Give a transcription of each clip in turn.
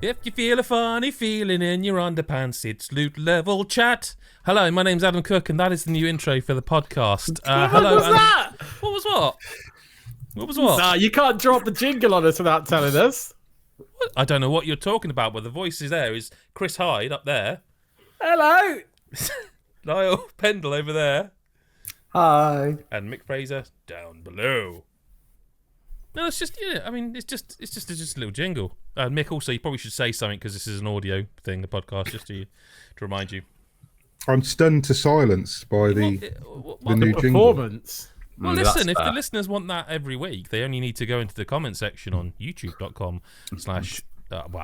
If you feel a funny feeling in your underpants, it's loot level chat. Hello, my name's Adam Cook, and that is the new intro for the podcast. Hello, what was Adam. that? What was what? What was what? Nah, you can't drop the jingle on us without telling us. What? I don't know what you're talking about, but the voice is there. Is Chris Hyde up there? Hello. Lyle Pendle over there. Hi. And Mick Fraser down below. No, it's just it's just a little jingle. Mick, also, you probably should say something because this is an audio thing, the podcast, just to remind you. I'm stunned to silence by the new performance. Well, listen, if the listeners want that every week, they only need to go into the comment section on youtube.com/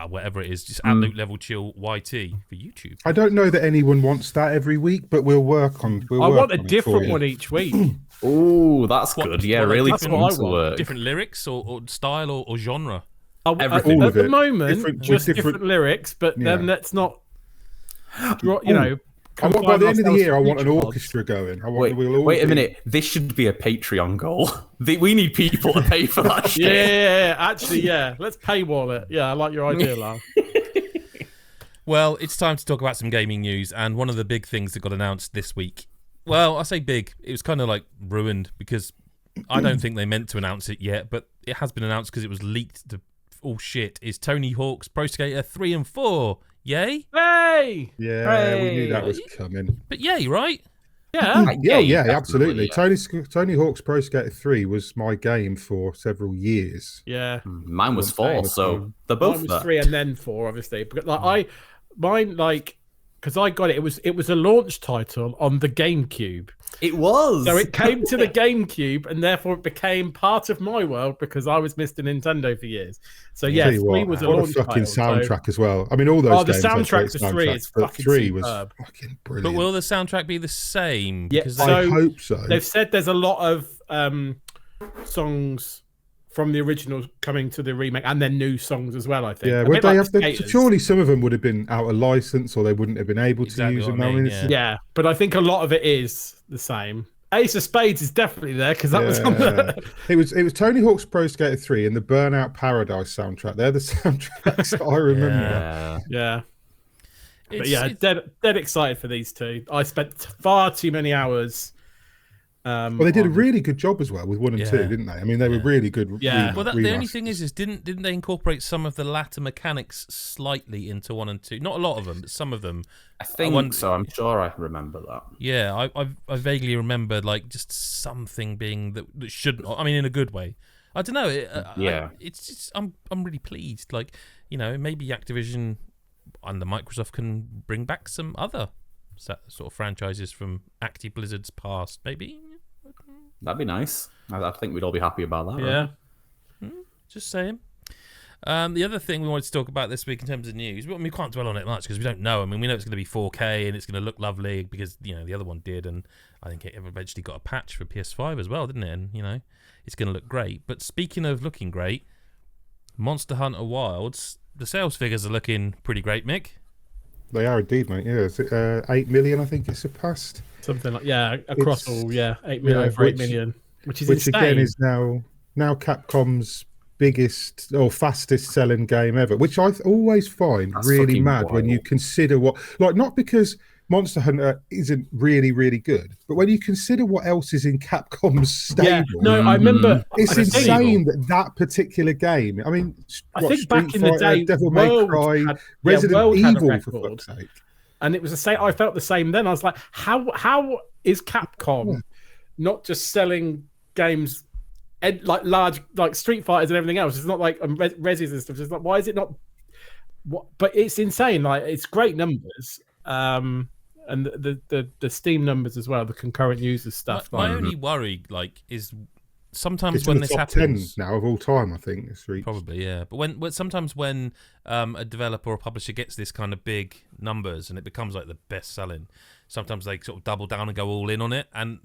whatever it is, just at Loot Level Chill YT for YouTube. I don't know that anyone wants that every week, but we'll work on. I want a different one each week. Oh, that's good. Yeah, really. That's what I want. Different lyrics or style or genre. At the moment, just different lyrics, but then let's not. I want by the end of the year, I want an orchestra going. Wait a minute. This should be a Patreon goal. We need people to pay for that shit. Yeah, actually, yeah. Let's paywall it. Yeah, I like your idea, Lyle. Well, it's time to talk about some gaming news, and one of the big things that got announced this week. Well, I say big. It was kind of like ruined because I don't think they meant to announce it yet, but it has been announced because it was leaked to all shit. Is Tony Hawk's Pro Skater 3 and 4? Yay! Hey! Yeah, we knew that was coming. But yay, right? Yeah. Yeah, absolutely. Tony Hawk's Pro Skater 3 was my game for several years. Yeah. Mine was 4, so they're both Mine was 3 and then 4, obviously. But because I got it. It was a launch title on the GameCube. It was. So it came to the GameCube, and therefore it became part of my world because I was Mr. Nintendo for years. So yeah, 3 was a launch title. What a fucking soundtrack as well. I mean, all those games. The soundtrack to 3 is fucking 3 superb. was fucking brilliant. But will the soundtrack be the same? Yeah, I hope so. They've said there's a lot of songs from the original coming to the remake, and then new songs as well, I think. Yeah, well, surely some of them would have been out of license, or they wouldn't have been able to use them. Yeah, but I think a lot of it is the same. Ace of Spades is definitely there because that was on the... It was Tony Hawk's Pro Skater 3 and the Burnout Paradise soundtrack. They're the soundtracks that I remember. Yeah. But yeah, dead excited for these two. I spent far too many hours. Well, they did a really good job as well with 1 and 2, didn't they? I mean, they were really good. Yeah. Well, the only thing is didn't they incorporate some of the latter mechanics slightly into 1 and 2? Not a lot of them, but some of them. I think so. I'm sure I remember that. Yeah, I vaguely remember like just something being that shouldn't. I mean, in a good way. I don't know. It's just I'm really pleased. Like, maybe Activision and the Microsoft can bring back some other sort of franchises from Acti Blizzard's past, maybe. That'd be nice. I think we'd all be happy about that. Yeah. Right? Just saying. The other thing we wanted to talk about this week in terms of news, we can't dwell on it much because we don't know. I mean, we know it's going to be 4K and it's going to look lovely because, the other one did. And I think it eventually got a patch for PS5 as well, didn't it? And, it's going to look great. But speaking of looking great, Monster Hunter Wilds, the sales figures are looking pretty great, Mick. They are indeed, mate. Yeah, it's 8 million, I think it surpassed. Something like, across all, 8 million, over 8 million, which is insane. Again is now Capcom's biggest or fastest selling game ever, which I always find really mad when you consider not because Monster Hunter isn't really, really good, but when you consider what else is in Capcom's stable. Yeah, no, I remember. It's insane that particular game. I mean, I think back in the day, Devil May Cry, Resident Evil, for fuck's sake. And it was the same. I felt the same then. I was like, how is Capcom not just selling games like large, like Street Fighters and everything else? It's not like Resis and stuff. It's like, why is it not? But it's insane. Like, it's great numbers. And the Steam numbers as well, the concurrent users stuff. My only worry, is sometimes it's when in the this top happens, 10 now of all time, I think it's reached. Probably, yeah. But when sometimes when a developer or a publisher gets this kind of big numbers and it becomes like the best selling, sometimes they sort of double down and go all in on it. And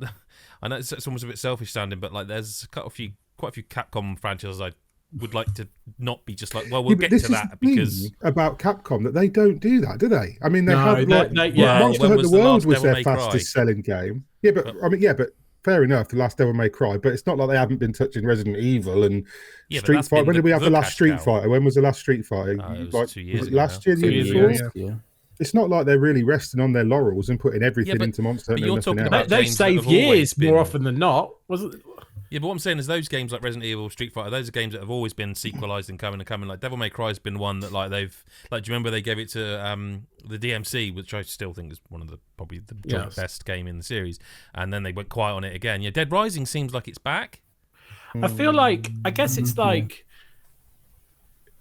I know it's almost a bit selfish sounding, but like there's quite a few Capcom franchises I would like to not be just like, well, we'll get to that because about Capcom that they don't do that, do they? I mean, they have Monster Hunter World was their fastest selling game. Yeah, but fair enough, the last Devil May Cry, but it's not like they haven't been touching Resident Evil and Yeah, but Street that's Fighter. been When did we have the last cash Street cow. Fighter? When was the last Street Fighter? It was Like, 2 years was it ago last now. year, the 2 year years before? ago, Yeah. It's not like they're really resting on their laurels and putting everything but- into Monster but Hunter you're and nothing talking else. about They games that save have always years more been- often than not. Was it? Yeah, but what I'm saying is those games like Resident Evil, Street Fighter, those are games that have always been sequelized and coming. Like Devil May Cry has been one that like they've like. Do you remember they gave it to the DMC, which I still think is one of the probably the joint best game in the series, and then they went quiet on it again. Yeah, Dead Rising seems like it's back. I feel like I guess it's like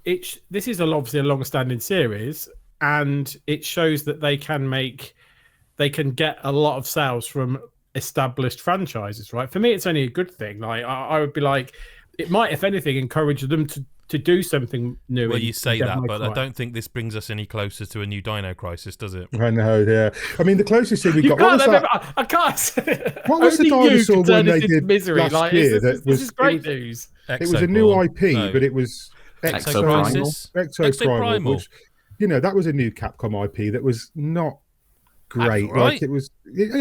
this is obviously a long-standing series, and it shows that they can get a lot of sales from established franchises, right? For me, it's only a good thing. Like I would be like, it might, if anything, encourage them to do something new. Well, you say that, but I Cry. don't think this brings us any closer to a new Dino Crisis, does it? I know, yeah. I mean, the closest thing we You got. What was can't. that? I can't. What was the Only you dinosaur can turn one this they into did misery? last Like, year? this That is great news. It was a new Exoprimal. IP, No. but it was Exoprimal. Exoprimal, which that was a new Capcom IP that was not great. That's all right. Like it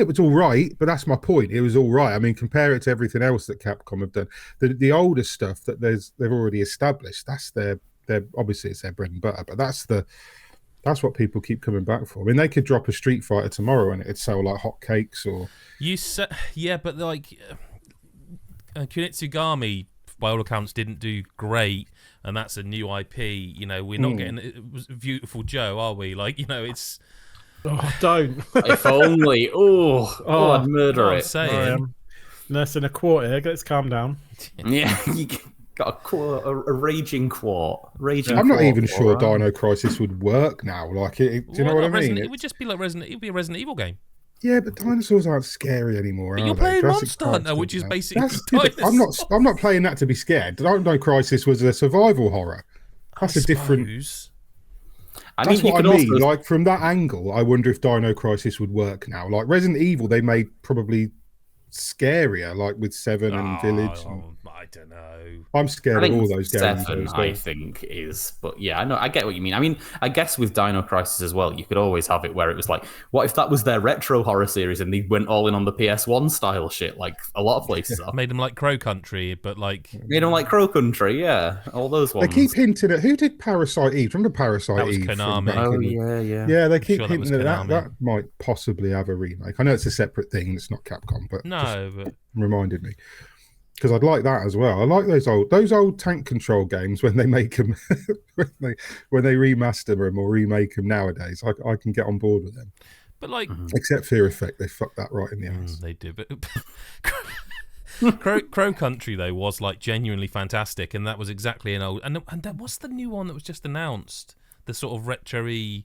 was all right, but that's my point. It was all right. I mean, compare it to everything else that Capcom have done. The older stuff that they've already established. That's their obviously it's their bread and butter, but that's what people keep coming back for. I mean, they could drop a Street Fighter tomorrow and it'd sell like hotcakes. Or You said, yeah, but like Kunitsugami, by all accounts, didn't do great, and that's a new IP. You know, we're not getting it was Beautiful Joe, are we? Like, you know, it's. Oh, don't. If only. I'd murder What I'm it. saying. Less than a quarter. Let's calm down. Yeah, you got a raging quart. I'm not even sure Dino Crisis would work now. Like, do you know what I mean? It would just be like Resident. It'd be a Resident Evil game. Yeah, but dinosaurs aren't scary anymore. But are you're they? playing Jurassic Monster Park's Hunter, which is different. basically That's dinosaurs. I'm not playing that to be scared. Dino Crisis was a survival horror. That's a different. Suppose. That's what I mean. Also... Like from that angle, I wonder if Dino Crisis would work now. Like Resident Evil, they made probably scarier, like with 7 and Village. I don't know. I'm scared of all those games. 7, I think, is. But yeah, I get what you mean. I mean, I guess with Dino Crisis as well, you could always have it where it was like, what if that was their retro horror series and they went all in on the PS1 style shit, like a lot of places are. Made them like Crow Country, but like Made them like Crow Country, yeah. All those ones. They keep hinting at who did Parasite Eve? Remember Parasite That was Eve? from Konami. back Oh, in the- yeah. Yeah, they keep sure that was hinting at Konami. that might possibly have a remake. I know it's a separate thing, it's not Capcom, but just no, but reminded me. Because I'd like that as well. I like those old tank control games when they make them when they remaster them or remake them nowadays. I can get on board with them. but like Except Fear Effect, they fucked that right in the ass. they do. But Crow Country though was like genuinely fantastic, and that was exactly an old. And what's the new one that was just announced? The sort of retro-y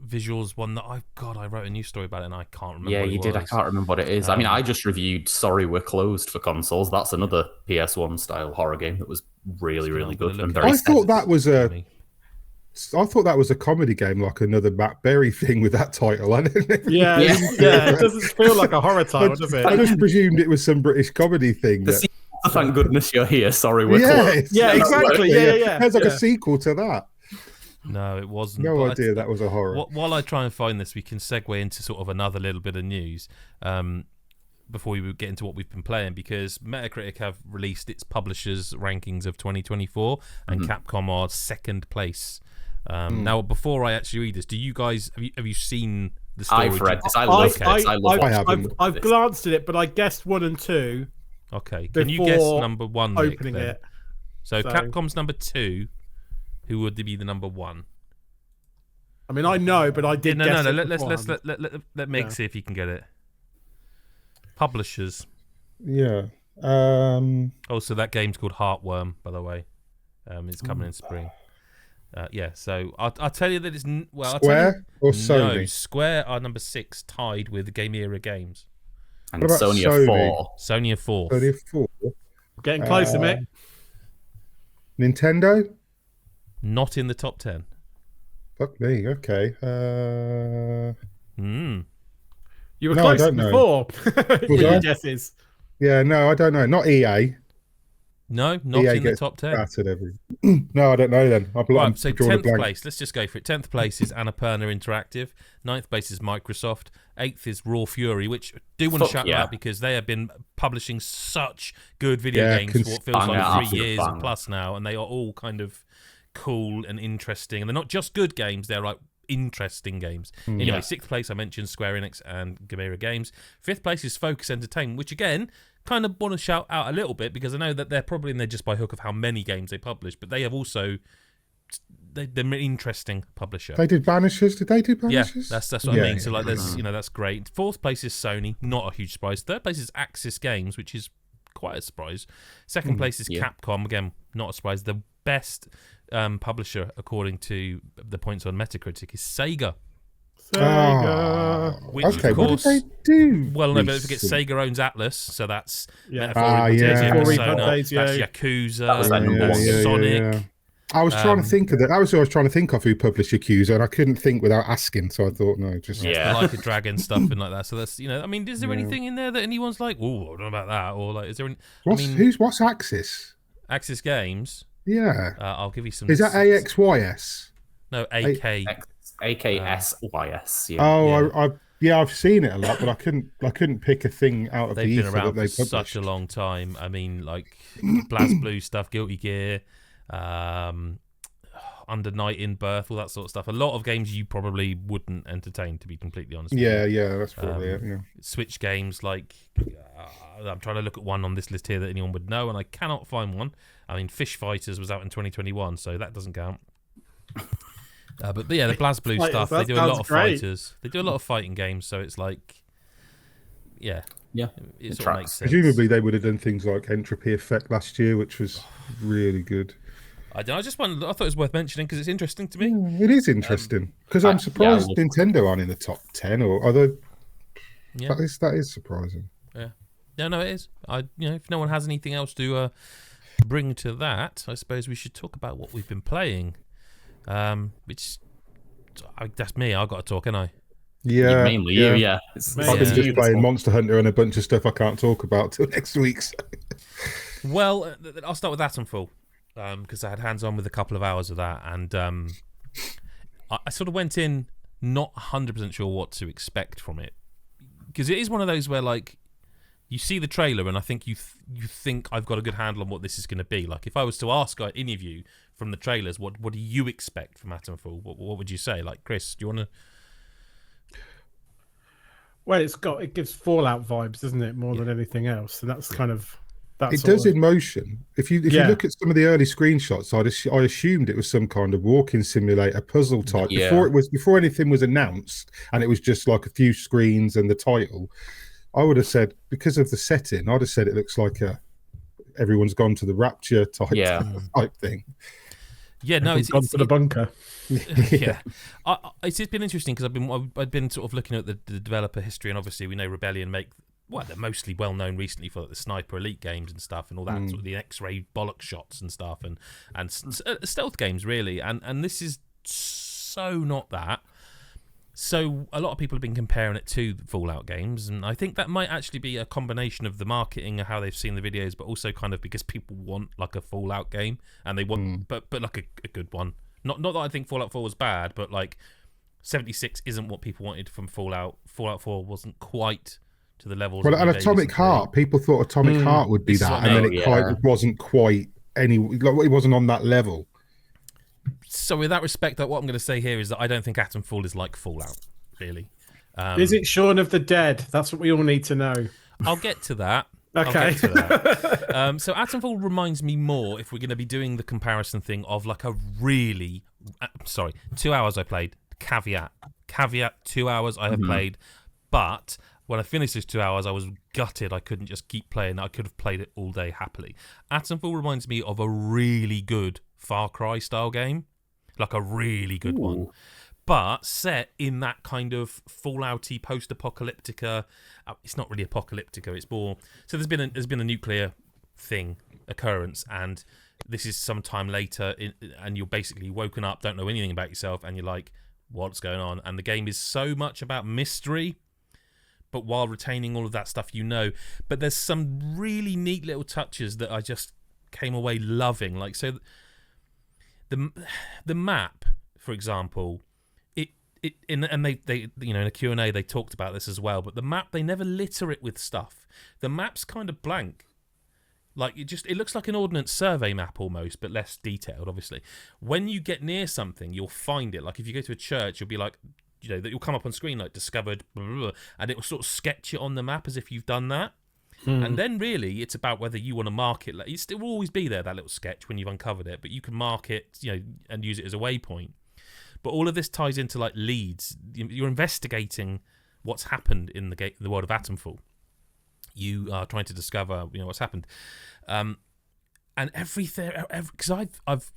visuals one that I wrote a news story about it and I can't remember. Yeah, what you it did. I was. can't remember what it is. I mean, I just reviewed Sorry We're Closed for consoles. That's another PS1 style horror game that was really, really good. And very I thought that was a Me. I thought that was a comedy game, like another Matt Berry thing with that title. Yeah. It doesn't feel like a horror title, does it? I just presumed it was some British comedy thing. The sequel to Thank Goodness You're Here. Sorry We're Closed. Yeah, exactly. Yeah. It's like a sequel to that. No, it wasn't. No but idea that was a horror. While I try and find this, we can segue into sort of another little bit of news before we get into what we've been playing, because Metacritic have released its publishers rankings of 2024, and Capcom are second place. Now, before I actually read this, do you guys have you seen the story? I've read this. I love it. I love I it. haven't. I've glanced at it, but I guessed 1 and 2 Okay, can you guess before number 1? Nick, opening then? it. So So- Capcom's number 2. Who would be the number 1? I mean, I know, but I did. No. guess it Let's beforehand. let Meg Yeah. see if he can get it. Publishers. Yeah. Oh, so that game's called Heartworm, by the way. It's coming in spring. Yeah, so I'll tell you that it's I'll tell Square you, or Sony? No, Square are number 6, tied with Game Era Games. And What about Sony Sony? are 4. Sony are 4th. Only 4. Getting closer, Mick. Nintendo? Not in the top 10. Fuck me. Okay. You were No, I closer don't know. before. Was Your I? guesses. Yeah, no, I don't know. Not EA. No, not EA in the gets top 10. battered every. No, I don't know then. Right, so drawn a 10th blank. place, let's just go for it. 10th place is Annapurna Interactive. 9th place is Microsoft. 8th is Raw Fury, which I do want to shout out because they have been publishing such good video games for what feels like 3 years plus now, and they are all kind of cool and interesting. And they're not just good games, they're like interesting games. Anyway, 6th place I mentioned Square Enix and Gamera Games. 5th place is Focus Entertainment, which again kind of want to shout out a little bit because I know that they're probably in there just by hook of how many games they publish, but they have also they're an interesting publisher. They did Banishers. Did they do Banishers? Yeah, that's what I mean. So like, there's that's great. 4th place is Sony, not a huge surprise. 3rd place is Axis Games, which is quite a surprise. 2nd place is Capcom, again, not a surprise. The best publisher according to the points on Metacritic is Sega. Which, okay, of course, what did they do? Well, no, but don't forget Sega owns Atlus, so that's Metaphorical Persona, that's Yakuza, Sonic. I was trying to think of that. That was what I was trying to think of who published Yakuza, and I couldn't think without asking. So I thought, no, just like a dragon stuff and like that. So that's I mean, is there anything in there that anyone's like, oh, I don't know about that, or like, is there? What's Axis? Axis Games. Yeah, I'll give you some. Is that AXYS? No, AK. AKSYS. I've seen it a lot, but I couldn't pick a thing out of the ether that they published. They've been around for such a long time. I mean, like BlazBlue stuff, Guilty Gear, Under Night in Birth, all that sort of stuff. A lot of games you probably wouldn't entertain, to be completely honest. Yeah, that's probably it. Yeah. Switch games like I'm trying to look at one on this list here that anyone would know, and I cannot find one. I mean, Fish Fighters was out in 2021, so that doesn't count. But yeah, the BlazBlue stuff, they do a lot of fighters. They do a lot of fighting games, so it's like, it sort of makes sense. Presumably they would have done things like Entropy Effect last year, which was really good. I thought it was worth mentioning because it's interesting to me. It is interesting because I'm surprised Nintendo aren't in the top 10, or although that is surprising. Yeah, no, it is. If no one has anything else to bring to that, I suppose we should talk about what we've been playing. Which that's me. I've got to talk, ain't I? Yeah, mainly you. Yeah, I've been just playing Monster Hunter and a bunch of stuff I can't talk about till next week. So. Well, I'll start with Atomfall because I had hands on with a couple of hours of that, and I sort of went in not 100% sure what to expect from it because it is one of those where like you see the trailer and I think you think I've got a good handle on what this is going to be. Like if I was to ask any of you from the trailers, what do you expect from Atomfall? What would you say? Like Chris, do you want to? Well, it gives Fallout vibes, doesn't it? More than anything else, and that's kind of it does in motion. If you look at some of the early screenshots, I assumed it was some kind of walking simulator puzzle type before anything was announced, and it was just like a few screens and the title. I would have said, because of the setting, I'd have said it looks like everyone's gone to the Rapture type thing. Yeah, no, it's gone to the bunker. Yeah, it's been interesting because I've been sort of looking at the developer history, and obviously we know Rebellion they're mostly well known recently for the Sniper Elite games and stuff, and all that sort of the X-ray bollock shots and stuff, and stealth games really, and this is so not that. So a lot of people have been comparing it to the Fallout games, and I think that might actually be a combination of the marketing and how they've seen the videos, but also kind of because people want like a Fallout game, and they want, but like a good one. Not that I think Fallout 4 was bad, but like 76 isn't what people wanted from Fallout. Fallout 4 wasn't quite to the levels. Well, and Atomic Heart, people thought Atomic Heart would be that, and then it wasn't quite it wasn't on that level. So with that respect, what I'm going to say here is that I don't think Atomfall is like Fallout, really. Is it Shaun of the Dead? That's what we all need to know. I'll get to that. Okay. So Atomfall reminds me more, if we're going to be doing the comparison thing, of like a really... 2 hours I played. Caveat, 2 hours I have played. But when I finished those 2 hours, I was gutted. I couldn't just keep playing. I could have played it all day happily. Atomfall reminds me of a really good Far Cry style game, like a really good one, but set in that kind of Fallouty post-apocalyptica. It's not really apocalyptica. It's more. So there's been a nuclear occurrence, and this is some time later, and you're basically woken up, don't know anything about yourself, and you're like, what's going on? And the game is so much about mystery, but while retaining all of that stuff, But there's some really neat little touches that I just came away loving. Like, so the map, for example, and they in a Q&A they talked about this as well, but the map, they never litter it with stuff. The map's kind of blank. Like, it looks like an ordnance survey map almost, but less detailed, obviously. When you get near something, you'll find it. Like, if you go to a church, you'll be like, that you'll come up on screen like discovered, blah, blah, blah, and it will sort of sketch it on the map as if you've done that. And then really it's about whether you want to mark it. Like, it will always be there, that little sketch, when you've uncovered it, but you can mark it, and use it as a waypoint. But all of this ties into like leads. You're investigating what's happened in the world of Atomfall. You are trying to discover, what's happened, and everything. Because I've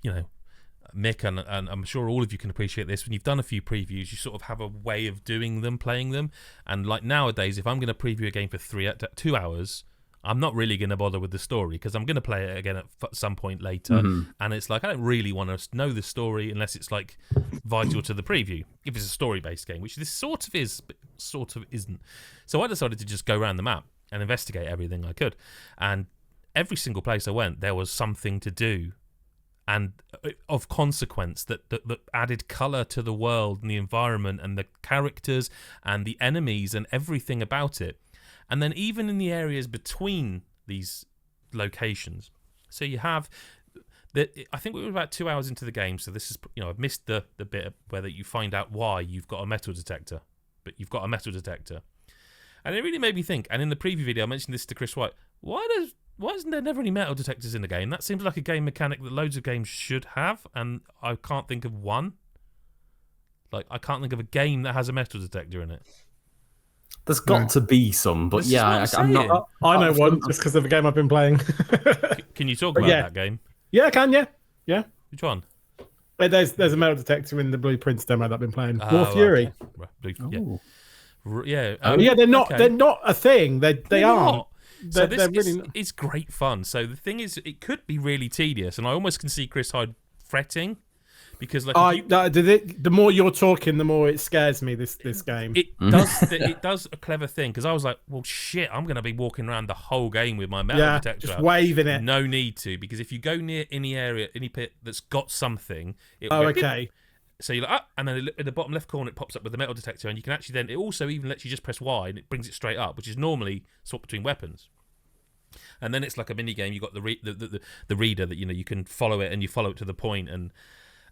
Mick, and I'm sure all of you can appreciate this. When you've done a few previews, you sort of have a way of doing them, playing them. And like nowadays, if I'm going to preview a game for 2 hours, I'm not really going to bother with the story, because I'm going to play it again at some point later. And it's like, I don't really want to know the story unless it's like vital to the preview. If it's a story-based game, which this sort of is, but sort of isn't. So I decided to just go around the map and investigate everything I could. And every single place I went, there was something to do, and of consequence that added colour to the world and the environment and the characters and the enemies and everything about it. And then even in the areas between these locations. So you have... I think we were about 2 hours into the game, so this is... I've missed the bit where you find out why you've got a metal detector. But you've got a metal detector. And it really made me think, and in the preview video I mentioned this to Chris White, why isn't there never any metal detectors in the game? That seems like a game mechanic that loads of games should have, and I can't think of one. Like, I can't think of a game that has a metal detector in it. There's got to be some, but I'm not... I know one, just because of the game I've been playing. Can you talk about that game? Yeah, I can, yeah. Which one? There's a metal detector in the Blueprints demo that I've been playing. War Fury. Okay. Yeah. They're not a thing. They aren't. So it's great fun. So the thing is, it could be really tedious, and I almost can see Chris Hyde fretting, because the more you're talking, the more it scares me. This game. It does a clever thing, because I was like, well, shit, I'm going to be walking around the whole game with my metal detector just out. Waving it. No need to, because if you go near any pit that's got something, okay. So you're like, and then in the bottom left corner, it pops up with the metal detector, and you can actually then, it also even lets you just press Y, and it brings it straight up, which is normally swap between weapons. And then it's like a mini game. You've got the reader that you can follow it, and you follow it to the point,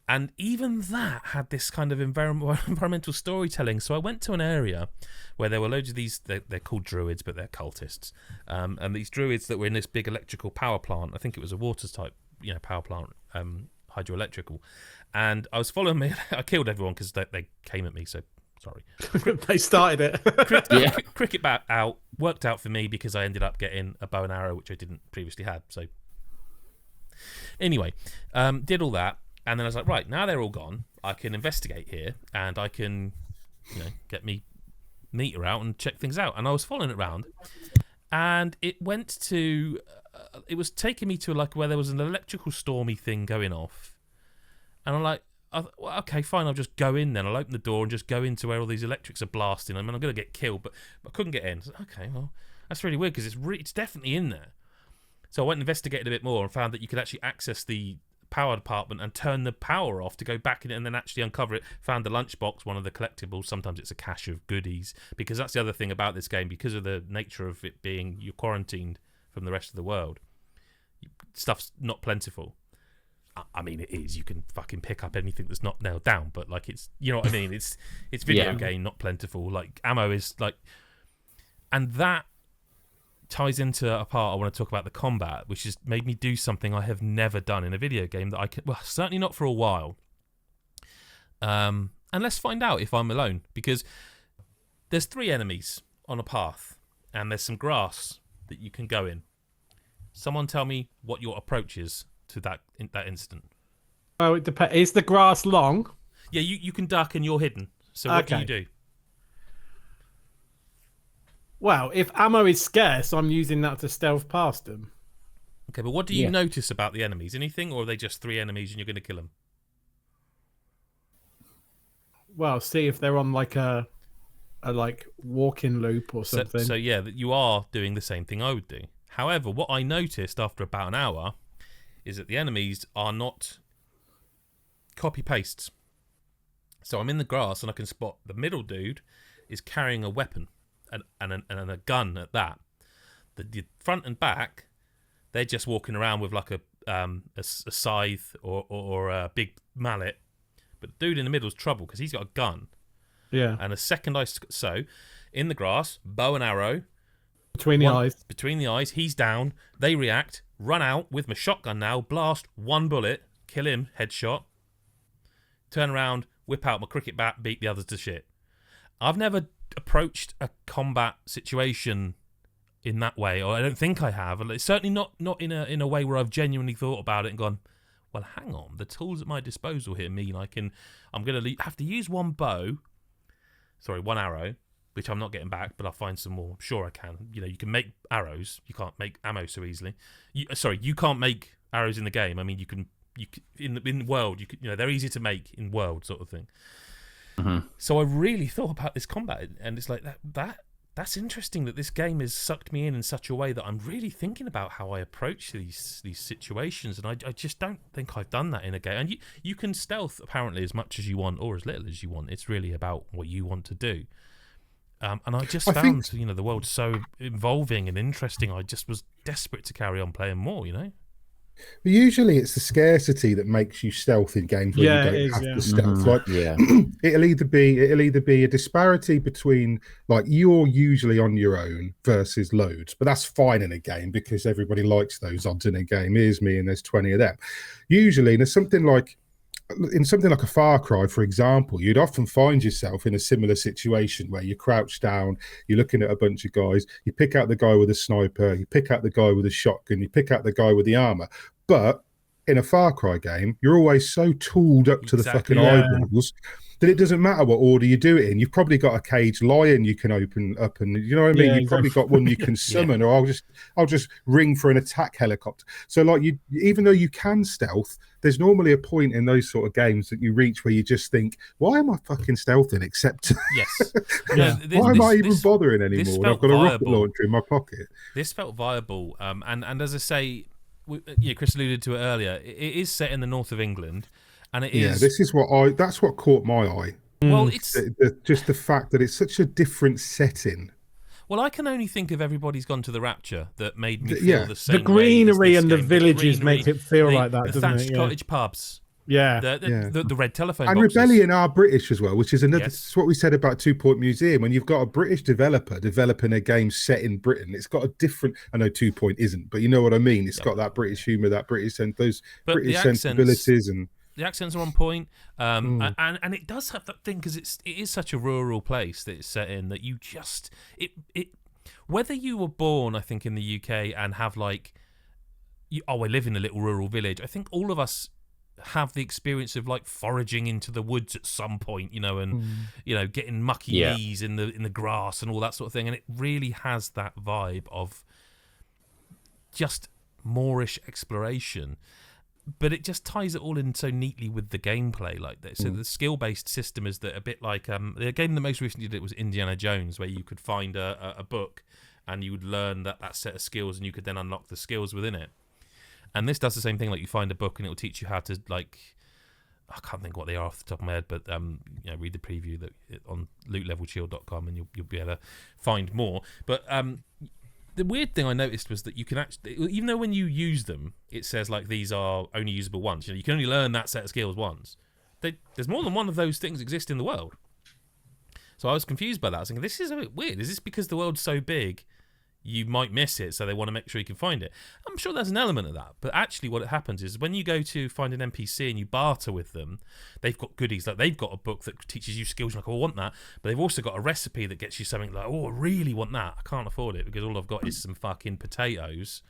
and even that had this kind of environmental storytelling. So I went to an area where there were loads of these. They're called druids, but they're cultists, and these druids that were in this big electrical power plant. I think it was a water type, power plant, hydroelectrical. And I was following me. I killed everyone because they came at me. So sorry. They started it. Cricket bat out worked out for me, because I ended up getting a bow and arrow, which I didn't previously have. So anyway, did all that, and then I was like, right, now they're all gone, I can investigate here, and I can, get me meter out and check things out. And I was following it around, and it went to, it was taking me to like where there was an electrical stormy thing going off. And I'm like, well, okay, fine, I'll just go in then. I'll open the door and just go into where all these electrics are blasting. I mean, I'm going to get killed, but I couldn't get in. So, okay, well, that's really weird, because it's definitely in there. So I went and investigated a bit more and found that you could actually access the power department and turn the power off to go back in it and then actually uncover it. Found the lunchbox, one of the collectibles. Sometimes it's a cache of goodies, because that's the other thing about this game, because of the nature of it being you're quarantined from the rest of the world. Stuff's not plentiful. I mean, it is. You can fucking pick up anything that's not nailed down, but like it's, you know what I mean? It's video game, not plentiful. Like ammo is like, and that ties into a part I want to talk about, the combat, which has made me do something I have never done in a video game that I can, well, certainly not for a while. And let's find out if I'm alone, because there's 3 enemies on a path, and there's some grass that you can go in. Someone tell me what your approach is to that incident. Oh, it depends. Is the grass long? Yeah, you can duck and you're hidden. So what do you do? Well, if ammo is scarce, I'm using that to stealth past them. Okay, but what do you notice about the enemies? Anything, or are they just 3 enemies and you're going to kill them? Well, see if they're on like a like walking loop or something. So yeah, you are doing the same thing I would do. However, what I noticed after about an hour is that the enemies are not copy pastes. So I'm in the grass and I can spot the middle dude is carrying a weapon and a gun at that. The front and back, they're just walking around with like a scythe or a big mallet. But the dude in the middle is trouble because he's got a gun. Yeah. And a second in the grass, bow and arrow. Between the eyes, he's down. They react, run out with my shotgun now, blast one bullet, kill him, headshot. Turn around, whip out my cricket bat, beat the others to shit. I've never approached a combat situation in that way, or I don't think I have. It's certainly not in a way where I've genuinely thought about it and gone, well, hang on, the tools at my disposal here mean I'm going to have to use one arrow, which I'm not getting back, but I'll find some more. I'm sure I can. You can make arrows. You can't make ammo so easily. You can't make arrows in the game. I mean, you can in the world. They're easy to make in world sort of thing. Mm-hmm. So I really thought about this combat, and it's like that's interesting that this game has sucked me in such a way that I'm really thinking about how I approach these situations, and I just don't think I've done that in a game. And you can stealth apparently as much as you want or as little as you want. It's really about what you want to do. And I just found the world so involving and interesting. I just was desperate to carry on playing more. But usually it's the scarcity that makes you stealth in games where you don't have to stealth. Mm-hmm. It'll either be a disparity between like you're usually on your own versus loads, but that's fine in a game because everybody likes those odds in a game. Here's me and there's 20 of them. Usually in something like a Far Cry, for example, you'd often find yourself in a similar situation where you crouch down, you're looking at a bunch of guys, you pick out the guy with a sniper, you pick out the guy with a shotgun, you pick out the guy with the armor. But in a Far Cry game, you're always so tooled up to the fucking eyeballs that it doesn't matter what order you do it in. You've probably got a caged lion you can open up, and you know what I mean. You've probably got one you can summon, or I'll just ring for an attack helicopter. So like even though you can stealth, there's normally a point in those sort of games that you reach where you just think, why am I fucking stealthing? Except why am I even bothering anymore? I've got a rocket launcher in my pocket. This felt viable, and as I say, Chris alluded to it earlier. It is set in the north of England. And it is. This is that's what caught my eye. Well, it's just the fact that it's such a different setting. Well, I can only think of Everybody's Gone to the Rapture that made me feel the same. The greenery way as and the villages make it feel like that. The thatched cottage pubs. Yeah. The red telephone and boxes. Rebellion are British as well, which is another. It's what we said about 2 Point Museum. When you've got a British developer developing a game set in Britain, it's got a different. I know 2 Point isn't, but you know what I mean. It's got that British humour, that British British sensibilities and. The accents are on point, and it does have that thing because it is such a rural place that it's set in that you just whether you were born, I think, in the UK and have I live in a little rural village. I think all of us have the experience of like foraging into the woods at some point, and getting mucky knees in the grass and all that sort of thing, and it really has that vibe of just moorish exploration. But it just ties it all in so neatly with the gameplay like that. So the skill-based system is that a bit like the game that most recently did it was Indiana Jones, where you could find a book and you would learn that set of skills, and you could then unlock the skills within it. And this does the same thing. Like you find a book and it will teach you how to I can't think what they are off the top of my head, but read the preview on lootlevelshield.com and you'll be able to find more. But the weird thing I noticed was that you can actually, even though when you use them, it says like these are only usable once. You can only learn that set of skills once. There's more than one of those things exist in the world. So I was confused by that. I was thinking, this is a bit weird. Is this because the world's so big, you might miss it, so they want to make sure you can find it? I'm sure there's an element of that. But actually what happens is when you go to find an NPC and you barter with them, they've got goodies. Like they've got a book that teaches you skills. You're like, I want that. But they've also got a recipe that gets you something like, oh, I really want that. I can't afford it because all I've got is some fucking potatoes,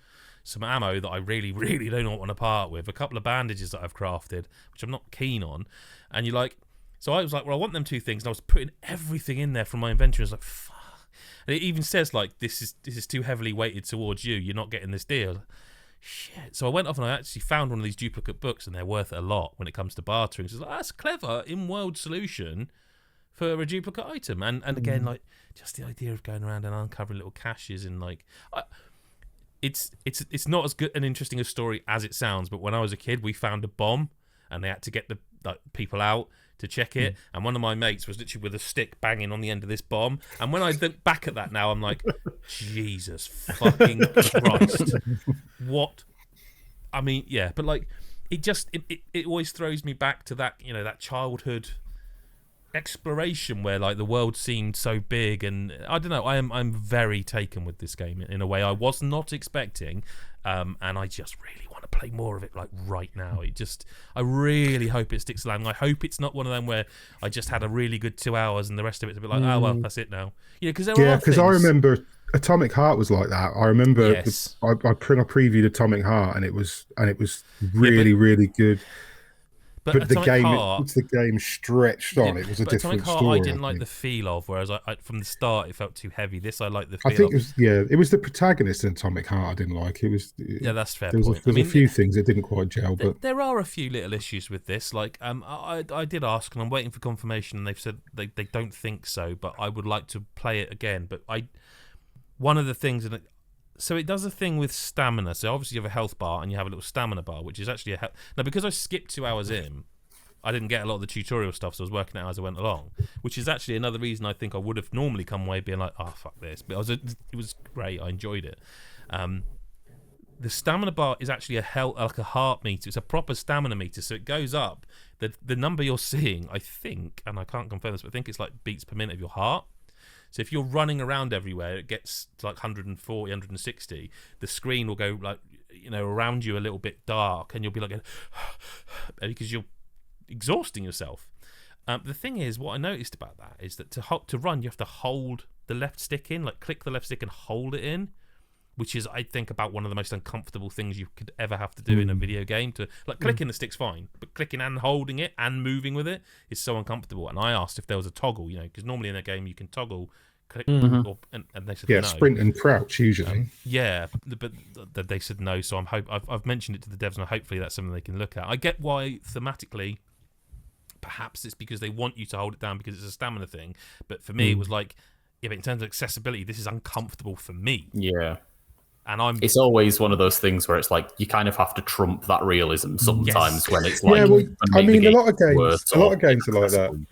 some ammo that I really, really don't want to part with, a couple of bandages that I've crafted, which I'm not keen on. And you're like, so I was like, well, I want them two things. And I was putting everything in there from my inventory. I was like, fuck. And it even says like this is too heavily weighted towards you. You're not getting this deal. Shit. So I went off and I actually found one of these duplicate books, and they're worth it a lot when it comes to bartering. So I was like, that's a clever in-world solution for a duplicate item. And again, like just the idea of going around and uncovering little caches and like it's not as good and interesting a story as it sounds. But when I was a kid, we found a bomb, and they had to get the people out to check it. And one of my mates was literally with a stick banging on the end of this bomb. And when I look back at that now, I'm like, Jesus fucking Christ, what? I mean, yeah, but like, it always throws me back to that, that childhood exploration where like the world seemed so big, and I don't know, I'm very taken with this game in a way I was not expecting, and I just really want to play more of it like right now. I really hope it sticks along. I hope it's not one of them where I just had a really good 2 hours and the rest of it's a bit like, oh well, that's it now. Because I remember Atomic Heart was like that. I remember yes. I previewed Atomic Heart, and it was really really good. But the game, once the game stretched on, it was a different Atomic Heart, story. I didn't like the feel of, whereas I from the start it felt too heavy. This I like the feel. I think it was the protagonist in Atomic Heart I didn't like. That's fair. There's a few things that didn't quite gel, but there are a few little issues with this. Like I did ask, and I'm waiting for confirmation, and they've said they don't think so, but I would like to play it again. But one of the things that. So it does a thing with stamina. So obviously you have a health bar and you have a little stamina bar, which is actually now because I skipped 2 hours in, I didn't get a lot of the tutorial stuff, so I was working it out as I went along, which is actually another reason I think I would have normally come away being like, oh fuck this, but it was great. I enjoyed it. The stamina bar is actually like a heart meter. It's a proper stamina meter, so it goes up. The number you're seeing, I think, and I can't confirm this, but I think it's like beats per minute of your heart. So if you're running around everywhere, it gets to like 140, 160. The screen will go like, around you a little bit dark, and you'll be like, because you're exhausting yourself. The thing is, what I noticed about that is that to run, you have to hold the left stick in, like click the left stick and hold it in, which is, I think, about one of the most uncomfortable things you could ever have to do in a video game. To like clicking the stick's fine, but clicking and holding it and moving with it is so uncomfortable. And I asked if there was a toggle, because normally in a game you can toggle. Click, and they said no. Sprint and crouch usually. But they said no. So I've mentioned it to the devs, and hopefully that's something they can look at. I get why thematically, perhaps it's because they want you to hold it down because it's a stamina thing. But for me, it was like, but in terms of accessibility, this is uncomfortable for me. Yeah. And it's always one of those things where it's like you kind of have to trump that realism sometimes when it's like. I mean, a lot of games are like that.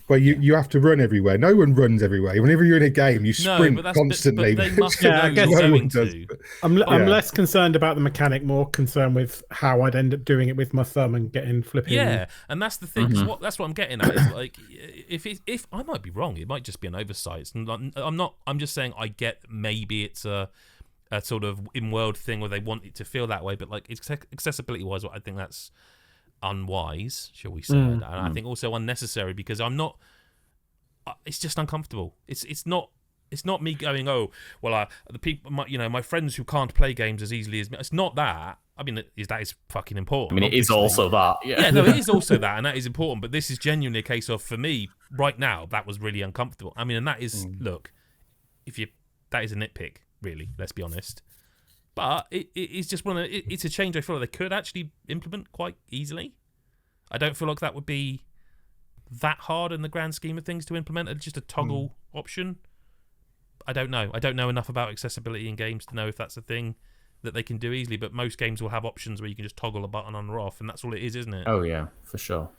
Where you have to run everywhere. No one runs everywhere. Whenever you're in a game, you sprint constantly. But they must know you're going to. I'm less concerned about the mechanic, more concerned with how I'd end up doing it with my thumb and getting flipping. Yeah, and that's the thing. That's what I'm getting at. Is like, if I might be wrong, it might just be an oversight. I'm just saying I get maybe it's a sort of in-world thing where they want it to feel that way, but like accessibility-wise, I think that's unwise, shall we say, and I think also unnecessary, because I'm not. It's just uncomfortable. It's not me going, oh well, the people, my friends who can't play games as easily as me. It's not that. I mean, that is fucking important. I mean, it is also that. Yeah, no, it is also that, and that is important. But this is genuinely a case of, for me right now, that was really uncomfortable. I mean, and that is look, that is a nitpick, really. Let's be honest. But it's just it's a change I feel like they could actually implement quite easily. I don't feel like that would be that hard in the grand scheme of things to implement. It's just a toggle option. I don't know. I don't know enough about accessibility in games to know if that's a thing that they can do easily. But most games will have options where you can just toggle a button on or off, and that's all it is, isn't it? Oh yeah, for sure.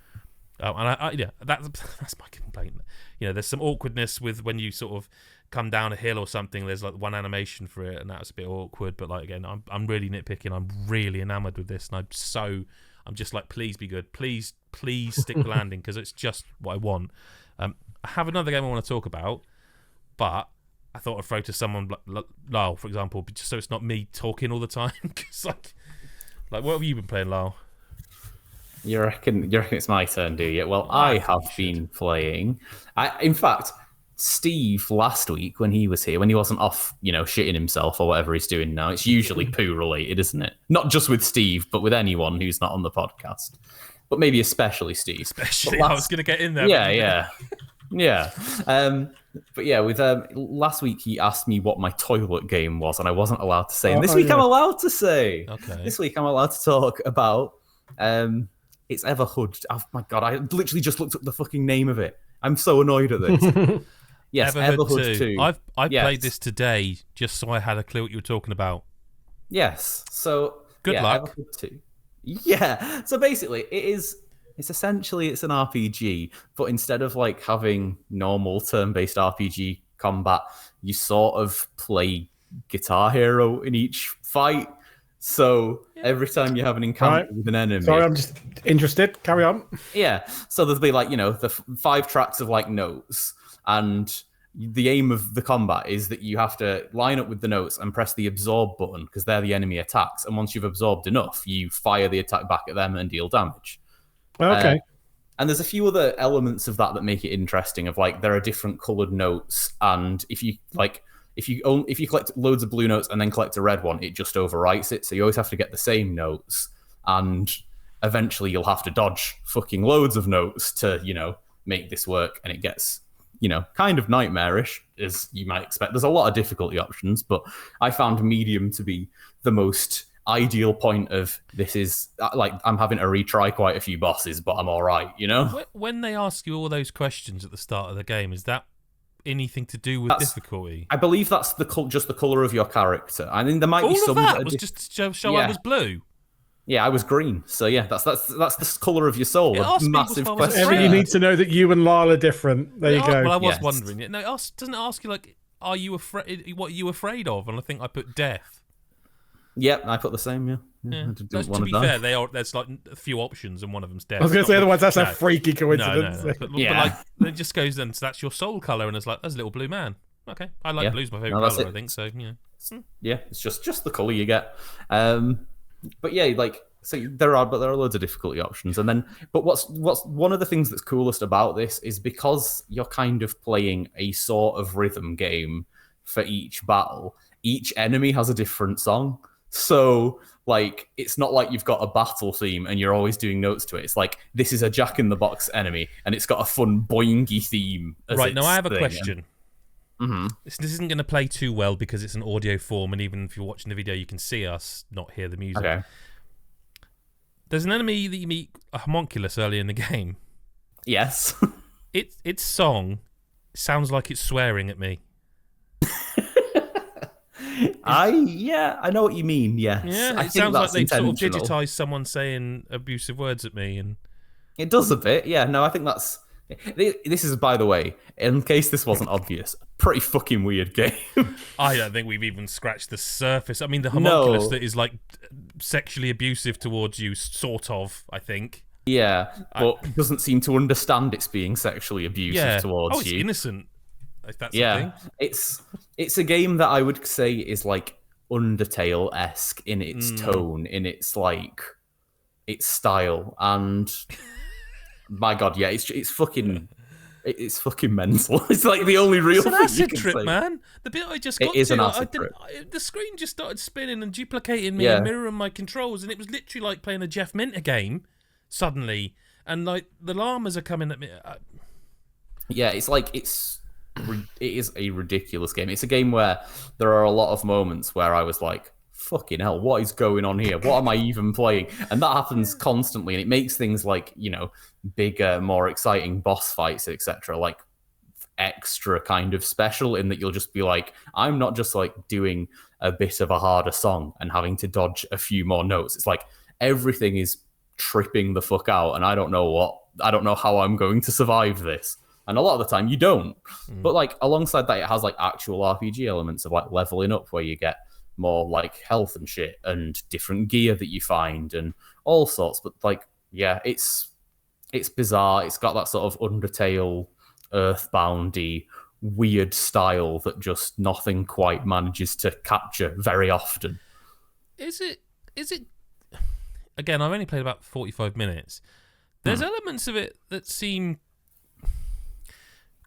And that's my complaint. There's some awkwardness with when you sort of come down a hill or something. There's like one animation for it, and that was a bit awkward. But like again, I'm really nitpicking. I'm really enamored with this, and I'm just like, please be good. Please stick the landing, because it's just what I want. I have another game I want to talk about, but I thought I'd throw to someone like Lyle, for example, just so it's not me talking all the time. Because like what have you been playing, Lyle? You reckon it's my turn, do you? Well, I have been playing. In fact, Steve last week when he was here, when he wasn't off, shitting himself or whatever he's doing now, it's usually poo related, isn't it? Not just with Steve, but with anyone who's not on the podcast. But maybe especially Steve. I was going to get in there. Yeah. But yeah, with last week he asked me what my toilet game was, and I wasn't allowed to say. And this week I'm allowed to say. Okay. This week I'm allowed to talk about. It's Everhood. Oh my god! I literally just looked up the fucking name of it. I'm so annoyed at this. Yes, Everhood 2. I played this today just so I had a clue what you were talking about. Yes. So Good luck. Everhood 2. Yeah. So basically, it's essentially an RPG, but instead of like having normal turn-based RPG combat, you sort of play Guitar Hero in each fight. So every time you have an encounter with an enemy, sorry, I'm just interested. Carry on. Yeah. So there'll be like, the 5 tracks of like notes, and the aim of the combat is that you have to line up with the notes and press the absorb button because they're the enemy attacks. And once you've absorbed enough, you fire the attack back at them and deal damage. Okay. And there's a few other elements of that make it interesting. Of like, there are different colored notes, and if you collect loads of blue notes and then collect a red one, it just overwrites it. So you always have to get the same notes, and eventually you'll have to dodge fucking loads of notes to, make this work. And it gets, kind of nightmarish, as you might expect. There's a lot of difficulty options, but I found medium to be the most ideal point of this. Is like, I'm having to retry quite a few bosses, but I'm all right, When they ask you all those questions at the start of the game, is that anything to do with difficulty? I believe that's just the color of your character. I mean, there might all be some. All of that was just to show I was blue. Yeah, I was green. So yeah, that's the color of your soul. A massive question. Everything you need to know that you and Lyle are different. There you go. Well, I was wondering. No, doesn't it ask you like, are you afraid? What are you afraid of? And I think I put death. Yep, I put the same. Yeah. To be fair, there's like a few options, and one of them's death. I was going to say, otherwise that's a freaky coincidence. No. But like, it just goes then. So that's your soul color, and it's like, there's a little blue man. Okay, I like blue's my favorite color. I think so. Yeah, it's just the color you get. But yeah, like, so there are loads of difficulty options, and then but what's one of the things that's coolest about this is because you're kind of playing a sort of rhythm game for each battle. Each enemy has a different song. So, like, it's not like you've got a battle theme and you're always doing notes to it. It's like, this is a Jack-in-the-Box enemy, and it's got a fun boingy theme. Right, now I have a question. Mm-hmm. This isn't going to play too well because it's an audio form, and even if you're watching the video, you can see us, not hear the music. Okay. There's an enemy that you meet, a homunculus, early in the game. Yes. Its song sounds like it's swearing at me. I know what you mean. Yes, yeah, it sounds like they've sort of digitized someone saying abusive words at me, and it does a bit. Yeah, no, I think that's. This is, by the way, in case this wasn't obvious, a pretty fucking weird game. I don't think we've even scratched the surface. I mean, the homunculus that is like sexually abusive towards you, sort of. I think. Yeah, but doesn't seem to understand it's being sexually abusive towards you. Oh, it's innocent. If that's the thing. It's a game that I would say is like Undertale-esque in its tone, in its like its style, and my god, yeah, it's fucking mental. It's like the only real thing acid trip, man. The bit I just got to, an acid trip. The screen just started spinning and duplicating me and mirroring my controls, and it was literally like playing a Jeff Minter game suddenly, and like the llamas are coming at me. Yeah, it's like it is a ridiculous game. It's a game where there are a lot of moments where I was like, fucking hell, what is going on here? What am I even playing? And that happens constantly, and it makes things like, bigger, more exciting boss fights, etc., like extra kind of special, in that you'll just be like, I'm not just like doing a bit of a harder song and having to dodge a few more notes. It's like everything is tripping the fuck out, and I don't know how I'm going to survive this. And a lot of the time you don't. But like alongside that, it has like actual RPG elements of like leveling up, where you get more like health and shit and different gear that you find and all sorts. But like, yeah, it's bizarre. It's got that sort of Undertale, Earthboundy, weird style that just nothing quite manages to capture very often. Is it? Again, I've only played about 45 minutes. There's elements of it that seem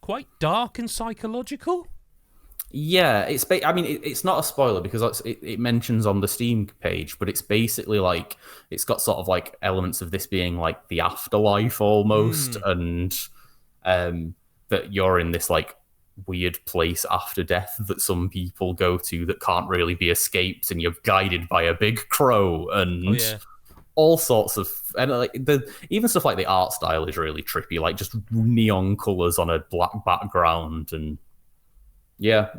quite dark and psychological. Yeah, it's not a spoiler because it mentions on the Steam page, but it's basically like it's got sort of like elements of this being like the afterlife almost, and that you're in this like weird place after death that some people go to that can't really be escaped, and you're guided by a big crow and all sorts of, and like even stuff like the art style is really trippy, like just neon colors on a black background, and yeah,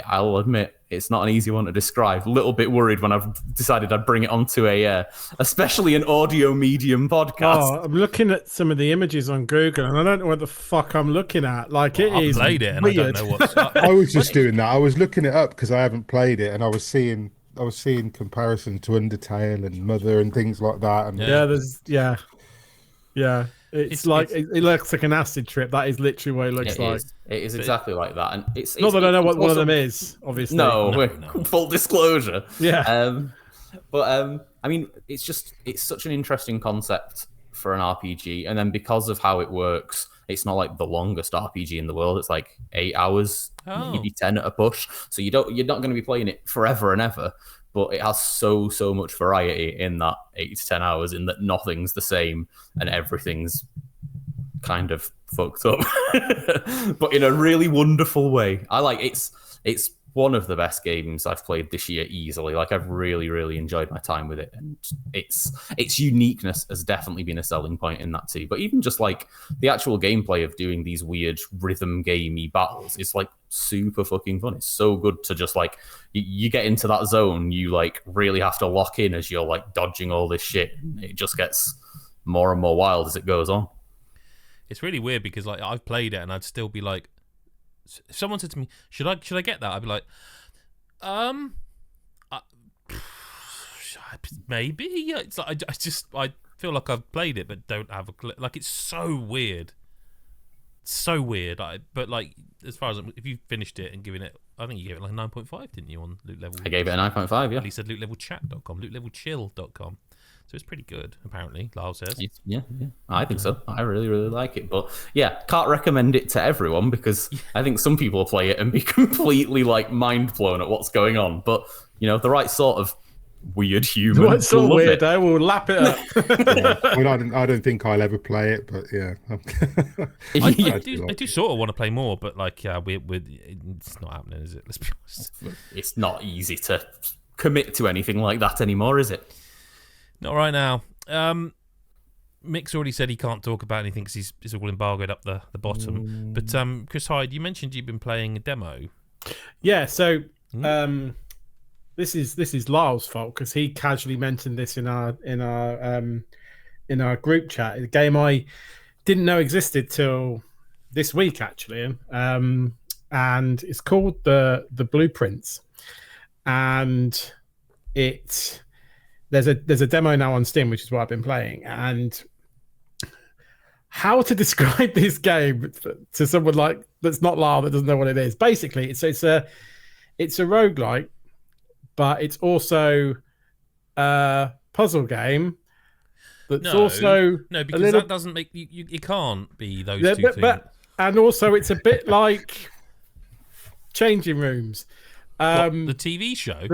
I'll admit It's not an easy one to describe. A little bit worried when I've decided I'd bring it onto especially an audio medium podcast. Oh, I'm looking at some of the images on Google, and I don't know what the fuck I'm looking at. Like, I've played it, and weird. I don't know what's up. I was just doing that. I was looking it up because I haven't played it, and I was seeing comparison to Undertale and Mother and things like that. And It's like it looks like an acid trip. That is literally what it looks like. It is exactly like that, and it's not that I know what one of them is. Obviously, no. Full disclosure. Yeah. But I mean, it's such an interesting concept for an RPG, and then because of how it works, it's not like the longest RPG in the world. It's like 8 hours, maybe 10 at a push. So you're not going to be playing it forever and ever. But it has so much variety in that 8 to 10 hours, in that nothing's the same and everything's kind of fucked up, but in a really wonderful way. It's one of the best games I've played this year easily. Like, I've really enjoyed my time with it, and its uniqueness has definitely been a selling point in that too. But even just like the actual gameplay of doing these weird rhythm gamey battles is like super fucking fun. It's so good to just like you get into that zone, you like really have to lock in as you're like dodging all this shit. It just gets more and more wild as it goes on. It's really weird because like I've played it and I'd still be like, if someone said to me, should I get that? I'd be like, maybe. It's like I feel like I've played it but don't have a clue. Like, it's so weird. So weird. But like, as far as if you finished it and given it, I think you gave it like 9.5, didn't you, on Loot Level? I gave it a 9.5, yeah. At least at lootlevelchat.com, lootlevelchill.com. So it's pretty good, apparently, Lyle says. Yeah. I think so. I really like it. But yeah, can't recommend it to everyone because I think some people play it and be completely like mind blown at what's going on. But, you know, the right sort of weird human. What sort of weirdo will lap it up. I mean, I don't think I'll ever play it, but yeah. I do sort of want to play more, but like, it's not happening, is it? Let's be honest. It's not easy to commit to anything like that anymore, is it? Not right now. Mick's already said he can't talk about anything because it's all embargoed up the bottom. But Chris Hyde, you mentioned you've been playing a demo. Yeah, so this is Lyle's fault because he casually mentioned this in our group chat. A game I didn't know existed till this week actually, and it's called the Blueprints, and there's a demo now on Steam, which is what I've been playing. And how to describe this game to someone like that's not Lyle, that doesn't know what it is? Basically, it's a roguelike, but it's also a puzzle game. That's also because that doesn't make you. It can't be those two things. And also, it's a bit like Changing Rooms. The TV show?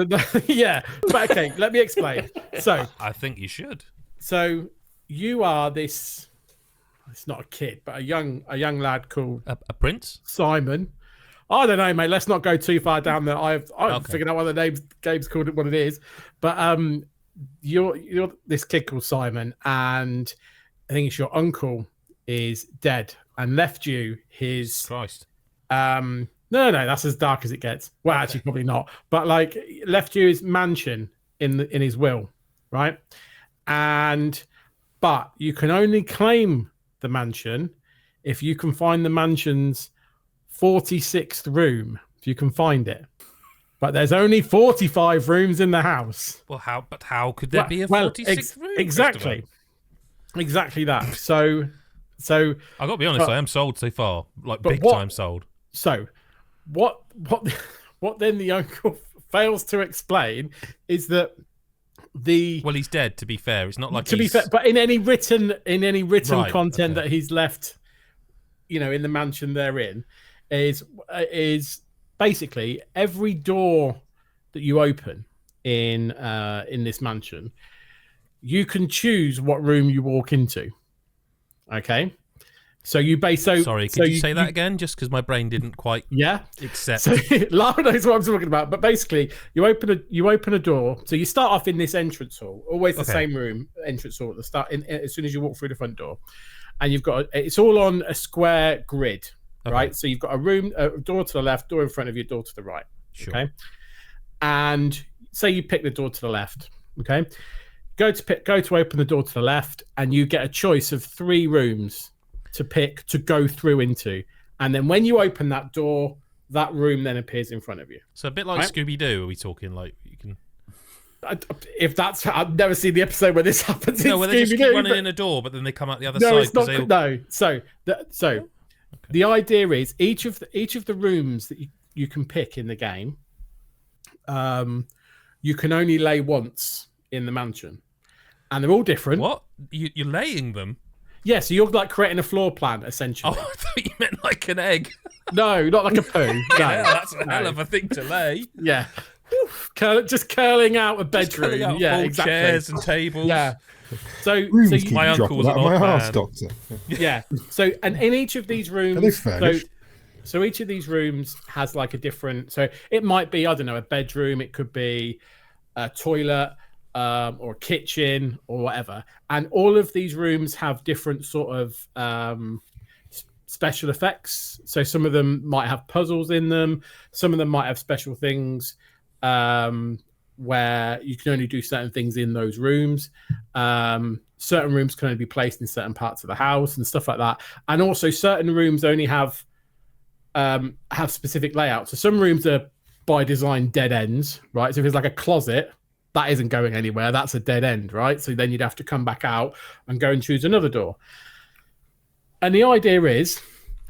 Yeah, but okay, let me explain. So I think you should. So you are this. It's not a kid, but a young lad called a prince, Simon. I don't know, mate. Let's not go too far down there. I've figured out what the game's called it, what it is. But you're this kid called Simon, and I think it's your uncle is dead and left you his Christ. No, that's as dark as it gets. Well, actually, probably not. But like, left you his mansion in his will, right? But you can only claim the mansion if you can find the mansion's 46th room. If you can find it, but there's only 45 rooms in the house. Well, how could there be a 46th room? Exactly that. So I got to be honest. I am sold so far, like big time sold. So. What then the uncle fails to explain is that he's dead, to be fair. It's not like be fair, but in any written right, content that he's left, in the mansion they're in, is basically every door that you open in this mansion, you can choose what room you walk into. Okay. So you Sorry, could you say that again? Just because my brain didn't quite accept. So Lyle knows what I'm talking about. But basically, you open a door. So you start off in this entrance hall, always the same room, entrance hall at the start. As soon as you walk through the front door, and you've got it's all on a square grid, right? So you've got a door to the left, door in front of you, door to the right. Sure. Okay. and say you pick the door to the left. Okay, go to open the door to the left, and you get a choice of 3 rooms to pick to go through into, and then when you open that door, that room then appears in front of you. So a bit like Scooby-Doo. Are we talking like you can? If that's, I've never seen the episode where this happens. No, where they just keep running in a door, but then they come out the other side. No, it's not. No, so the idea is each of the rooms that you can pick in the game, you can only lay once in the mansion, and they're all different. What? You're laying them? Yeah, so you're like creating a floor plan essentially. Oh, I thought you meant like an egg. No, not like a poo. No, that's a hell of a thing to lay. Yeah. Just curling out a bedroom. Out yeah, exactly. Chairs and tables. Yeah. So my uncle was an odd man. Doctor. Yeah. So, and in each of these rooms, are they furnished? So each of these rooms has like a different. So it might be, I don't know, a bedroom. It could be a toilet, or a kitchen, or whatever. And all of these rooms have different sort of special effects. So some of them might have puzzles in them. Some of them might have special things. Where you can only do certain things in those rooms. Certain rooms can only be placed in certain parts of the house and stuff like that. And also certain rooms only have specific layouts. So some rooms are by design dead ends, right? So if it's like a closet, that isn't going anywhere. That's a dead end, right? So then you'd have to come back out and go and choose another door. And the idea is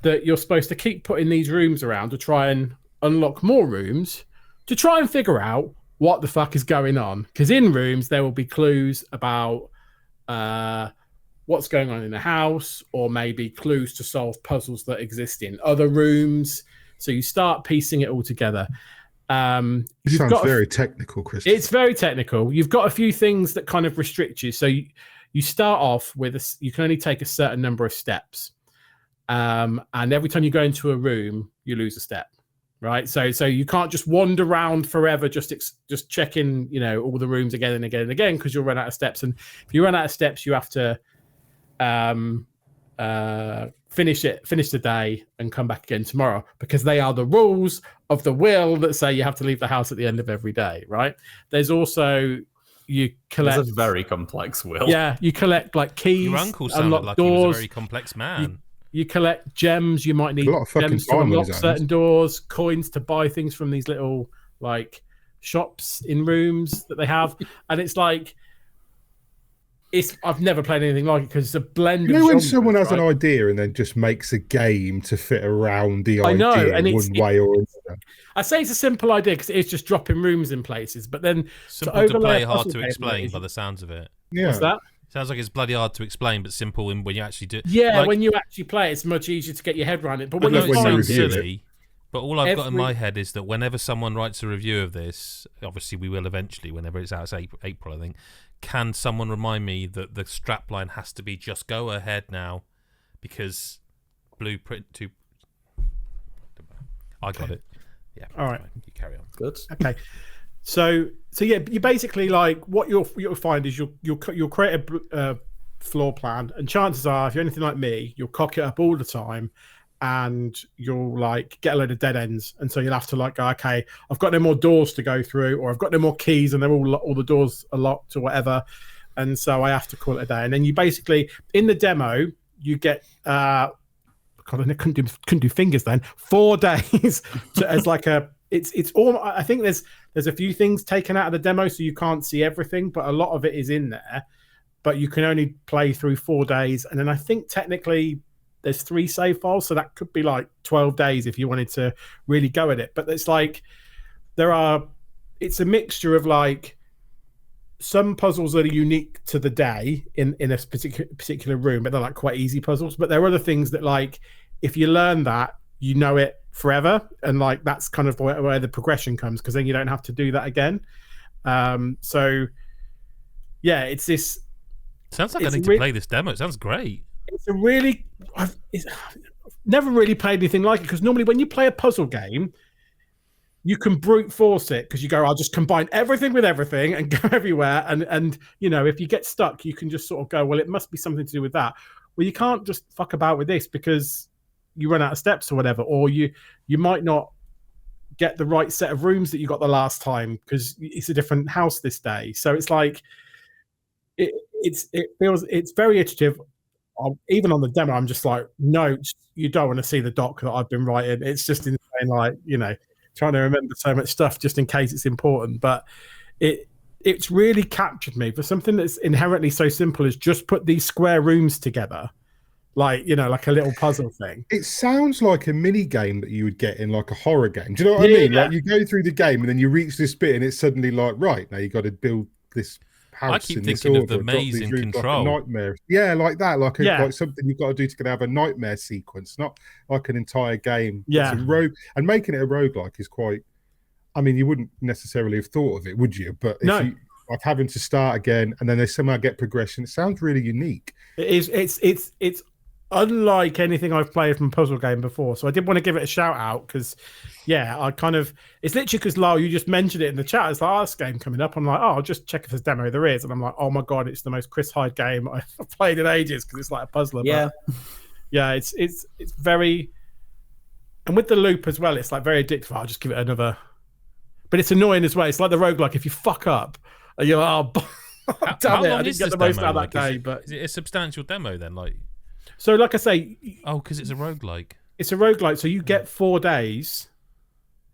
that you're supposed to keep putting these rooms around to try and unlock more rooms to try and figure out what the fuck is going on. Because in rooms, there will be clues about what's going on in the house, or maybe clues to solve puzzles that exist in other rooms. So you start piecing it all together. It sounds very technical, Chris. It's very technical. You've got a few things that kind of restrict you. So you start off with you can only take a certain number of steps. And every time you go into a room, you lose a step. Right, so you can't just wander around forever, just checking, all the rooms again and again and again, because you'll run out of steps. And if you run out of steps, you have to finish the day and come back again tomorrow, because they are the rules of the will that say you have to leave the house at the end of every day. Right? There's also you collect. It's a very complex will. Yeah, you collect like keys. Your uncle sounded like doors. He was a very complex man. You collect gems. You might need gems to unlock certain doors, coins to buy things from these little like shops in rooms that they have, and it's like I've never played anything like it because it's a blend. You know, of when genres, someone has right? an idea and then just makes a game to fit around the idea and one way or another. I say it's a simple idea because it's just dropping rooms in places, but then simple to play, hard to explain by the sounds of it. Yeah. What's that? Sounds like it's bloody hard to explain, but simple when you actually do it. Yeah, like, when you actually play it, it's much easier to get your head around it. But when it you sounds silly, but all I've got in my head is that whenever someone writes a review of this, obviously we will eventually, whenever it's out, it's April, I think, can someone remind me that the strapline has to be just go ahead now, because Blueprint 2... I got it. Yeah. All right. You carry on. Good. Okay. So yeah, you basically like what you'll find is you'll create a floor plan, and chances are, if you're anything like me, you'll cock it up all the time, and you'll like get a load of dead ends, and so you'll have to like go, okay, I've got no more doors to go through, or I've got no more keys, and they're all the doors are locked or whatever, and so I have to call it a day. And then you basically in the demo you get God, I couldn't do fingers then. 4 days as like a. It's all. I think there's a few things taken out of the demo, so you can't see everything, but a lot of it is in there. But you can only play through 4 days, and then I think technically there's 3 save files, so that could be like 12 days if you wanted to really go at it. But it's like it's a mixture of like some puzzles that are unique to the day in a particular room, but they're like quite easy puzzles. But there are other things that like if you learn that, you know it forever, and like that's kind of where the progression comes, because then you don't have to do that again. So yeah, it's this. Sounds like I need to play this demo. It sounds great. It's a really. I've never really played anything like it, because normally when you play a puzzle game, you can brute force it because you go, I'll just combine everything with everything and go everywhere, and if you get stuck, you can just sort of go, well, it must be something to do with that. Well, you can't just fuck about with this because you run out of steps or whatever, or you might not get the right set of rooms that you got the last time because it's a different house this day. So it's like it feels it's very iterative. Even on the demo, I'm just like, no, you don't want to see the doc that I've been writing. It's just insane, like, you know, trying to remember so much stuff just in case it's important. But it's really captured me for something that's inherently so simple as just put these square rooms together, like, you know, like a little puzzle thing. It sounds like a mini game that you would get in like a horror game. Do you know what I mean? Like you go through the game and then you reach this bit and it's suddenly like, right, now you got to build this house. I keep thinking of the maze in Control. Like a nightmare. Yeah, like that. Like something you've got to do to have a nightmare sequence, not like an entire game. Yeah. It's a rogue, and making it a roguelike is quite, I mean, you wouldn't necessarily have thought of it, would you? But if you like having to start again and then they somehow get progression, it sounds really unique. It is. It's unlike anything I've played from a puzzle game before. So I did want to give it a shout out because, yeah, I kind of, it's literally because Lyle, you just mentioned it in the chat. It's like, this game coming up. I'm like, I'll just check if there's demo there is. And I'm like, oh my God, it's the most Chris Hyde game I've played in ages because it's like a puzzler. Yeah. But yeah, it's very, and with the loop as well, it's like very addictive. I'll just give it another, but it's annoying as well. It's like the roguelike. If you fuck up, and you're like, oh, damn it, I didn't get the most out of that day. But is it a substantial demo then? Like, so, like I say, because it's a roguelike. It's a roguelike, so you get 4 days.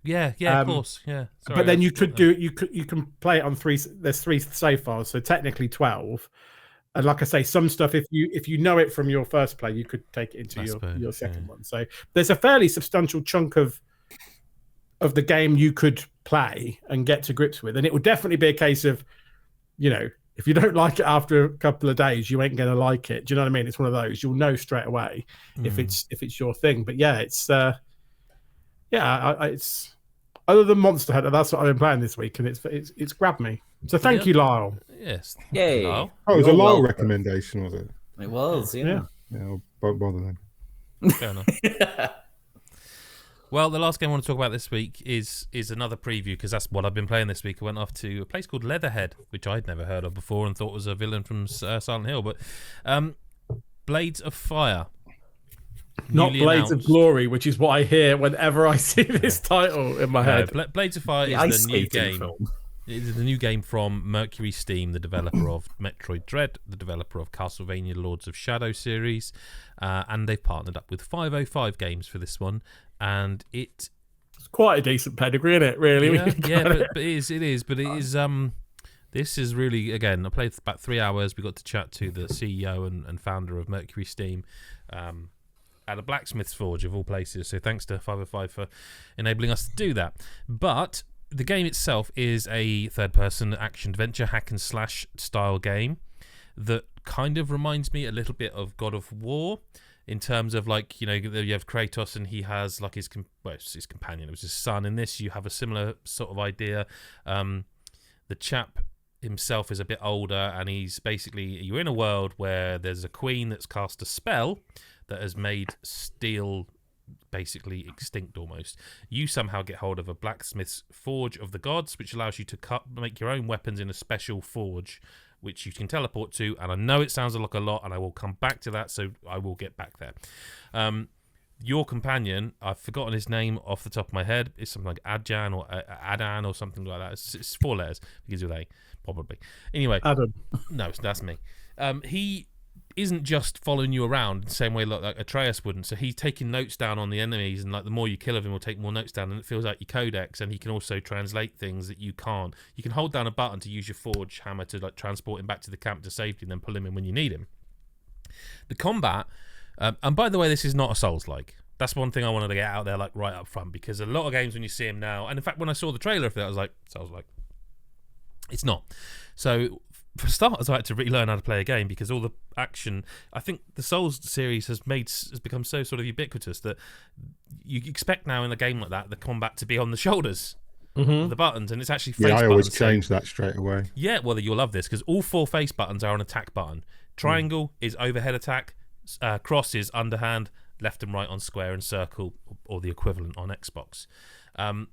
Yeah, of course, yeah. Sorry, but then you can play it on 3. There's 3 save files, so technically 12. And like I say, some stuff if you know it from your first play, you could take it into your second one. So there's a fairly substantial chunk of the game you could play and get to grips with, and it would definitely be a case of, you know, if you don't like it after a couple of days, you ain't gonna like it. Do you know what I mean? It's one of those you'll know straight away if it's your thing. But yeah, it's it's other than Monster Hunter, that's what I've been playing this week, and it's grabbed me. So thank you, Lyle. Yes, yay! Lyle. Oh, it was a Lyle recommendation, was it? It was, yeah. Yeah, I won't bother then. Fair enough. Well, the last game I want to talk about this week is another preview because that's what I've been playing this week. I went off to a place called Leatherhead, which I'd never heard of before and thought was a villain from Silent Hill. But Blades of Fire. Not Blades of Glory, which is what I hear whenever I see this title in my head. Blades of Fire is the new game. It is the new game from MercurySteam, the developer of Metroid Dread, the developer of Castlevania Lords of Shadow series, and they've partnered up with 505 Games for this one. And it's quite a decent pedigree, isn't it? Really, but it is. But it is. This is really, again, I played about 3 hours. We got to chat to the CEO and founder of MercurySteam at a blacksmith's forge of all places. So thanks to 505 for enabling us to do that. But the game itself is a third-person action-adventure hack-and-slash style game that kind of reminds me a little bit of God of War. In terms of, like, you know, you have Kratos and he has like his companion, it was his son. In this, you have a similar sort of idea. The chap himself is a bit older, and he's basically, you're in a world where there's a queen that's cast a spell that has made steel basically extinct almost. You somehow get hold of a blacksmith's forge of the gods, which allows you to make your own weapons in a special forge, which you can teleport to, and I know it sounds like a lot, and I will come back to that, so I will get back there. Your companion, I've forgotten his name off the top of my head, it's something like Adjan or Adan or something like that. It's 4 letters, begins with A, probably. Anyway, Adam. No, that's me. He isn't just following you around the same way like Atreus wouldn't, so he's taking notes down on the enemies, and like the more you kill of him, will take more notes down, and it feels like your codex. And he can also translate things that you can't. You can hold down a button to use your forge hammer to like transport him back to the camp to safety, and then pull him in when you need him. The combat, and by the way, this is not a Souls-like. That's one thing I wanted to get out there like right up front, because a lot of games when you see them now, and in fact when I saw the trailer for that, I was like, Souls-like. It's not. So for starters, I had to relearn how to play a game, because all the action, I think the Souls series has become so sort of ubiquitous that you expect now in a game like that the combat to be on the shoulders, the buttons, and it's actually face buttons. I always change that straight away. Yeah, well, you'll love this, because all 4 face buttons are an attack button. Triangle is overhead attack, cross is underhand, left and right on square, and circle or the equivalent on Xbox. And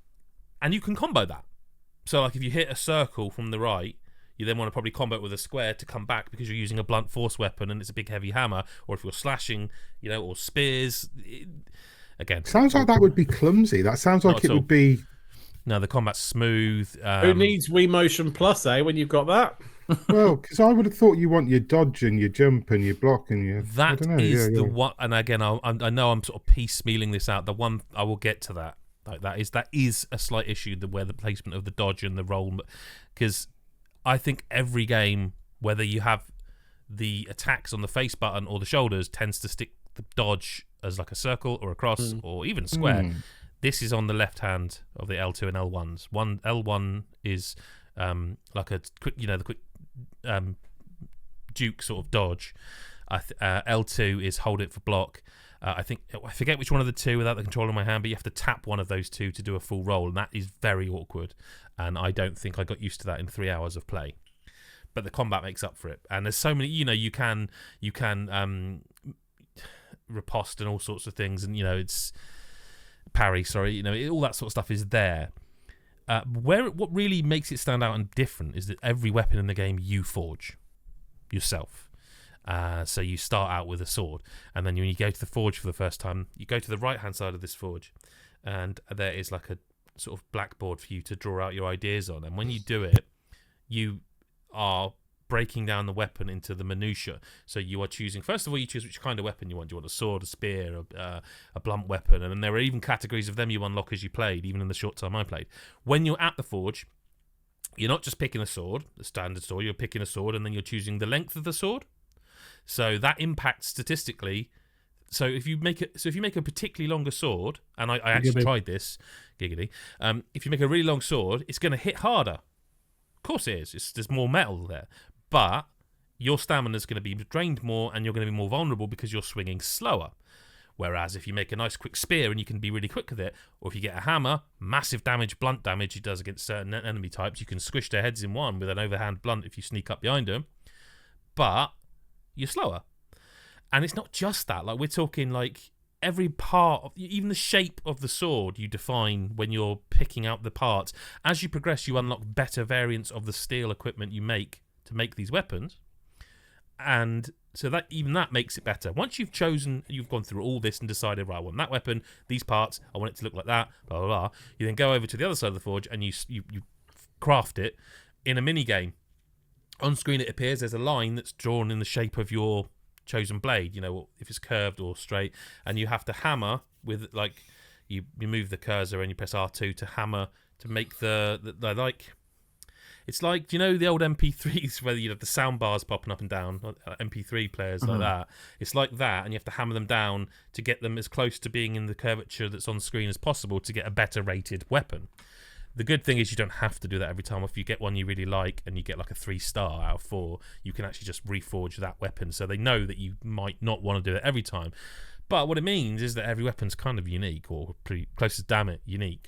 you can combo that. So like if you hit a circle from the right, you then want to probably combo it with a square to come back, because you're using a blunt force weapon and it's a big heavy hammer. Or if you're slashing, you know, or spears. Again, sounds like that would be clumsy. That sounds like it would be No, the combat's smooth. Who needs Wii Motion Plus, when you've got that? Well, because I would have thought you want your dodge and your jump and your block and your... That is the one, and again, I know I'm sort of piecemealing this out. The one, I will get to that. Like that is a slight issue, where the placement of the dodge and the roll, because I think every game, whether you have the attacks on the face button or the shoulders, tends to stick the dodge as like a circle or a cross or even a square. This is on the left hand of the L2 and L1s. L1 is like a quick, the quick Duke sort of dodge. L2 is hold it for block. I forget which one of the two without the control in my hand, but you have to tap one of those two to do a full roll, and that is very awkward. And I don't think I got used to that in 3 hours of play. But the combat makes up for it. And there's so many, you can riposte and all sorts of things, and it's parry. Sorry, all that sort of stuff is there. What really makes it stand out and different is that every weapon in the game you forge yourself. So you start out with a sword, and then when you go to the forge for the first time, you go to the right hand side of this forge, and there is like a sort of blackboard for you to draw out your ideas on. And when you do it, you are breaking down the weapon into the minutiae. So you are choosing, first of all, you choose which kind of weapon you want. Do you want a sword, a spear, a blunt weapon? And then there are even categories of them you unlock as you played, even in the short time I played. When you're at the forge, you're not just picking a sword, the standard sword, you're picking a sword, and then you're choosing the length of the sword. So that impacts statistically. So if you make a particularly longer sword, and I actually tried this, giggity. If you make a really long sword, it's going to hit harder. Of course it is. There's more metal there, but your stamina is going to be drained more, and you're going to be more vulnerable because you're swinging slower. Whereas if you make a nice quick spear and you can be really quick with it, or if you get a hammer, massive damage, blunt damage it does against certain enemy types. You can squish their heads in one with an overhand blunt if you sneak up behind them, but you're slower. And it's not just that. Like, we're talking like every part of, even the shape of the sword you define when you're picking out the parts. As you progress, you unlock better variants of the steel equipment you make to make these weapons, and so that even that makes it better. Once you've gone through all this and decided, right, I want that weapon, these parts, I want it to look like that, blah blah blah. You then go over to the other side of the forge and you craft it in a mini game. On screen it appears there's a line that's drawn in the shape of your chosen blade, if it's curved or straight, and you have to hammer with, like, you move the cursor and you press R2 to hammer to make the it's like, the old MP3s where you have the sound bars popping up and down, MP3 players like that. It's like that, and you have to hammer them down to get them as close to being in the curvature that's on screen as possible to get a better rated weapon. The good thing is you don't have to do that every time. If you get one you really like and you get like a 3-star out of 4, you can actually just reforge that weapon. So they know that you might not want to do it every time. But what it means is that every weapon's kind of unique, or pretty close as damn it unique.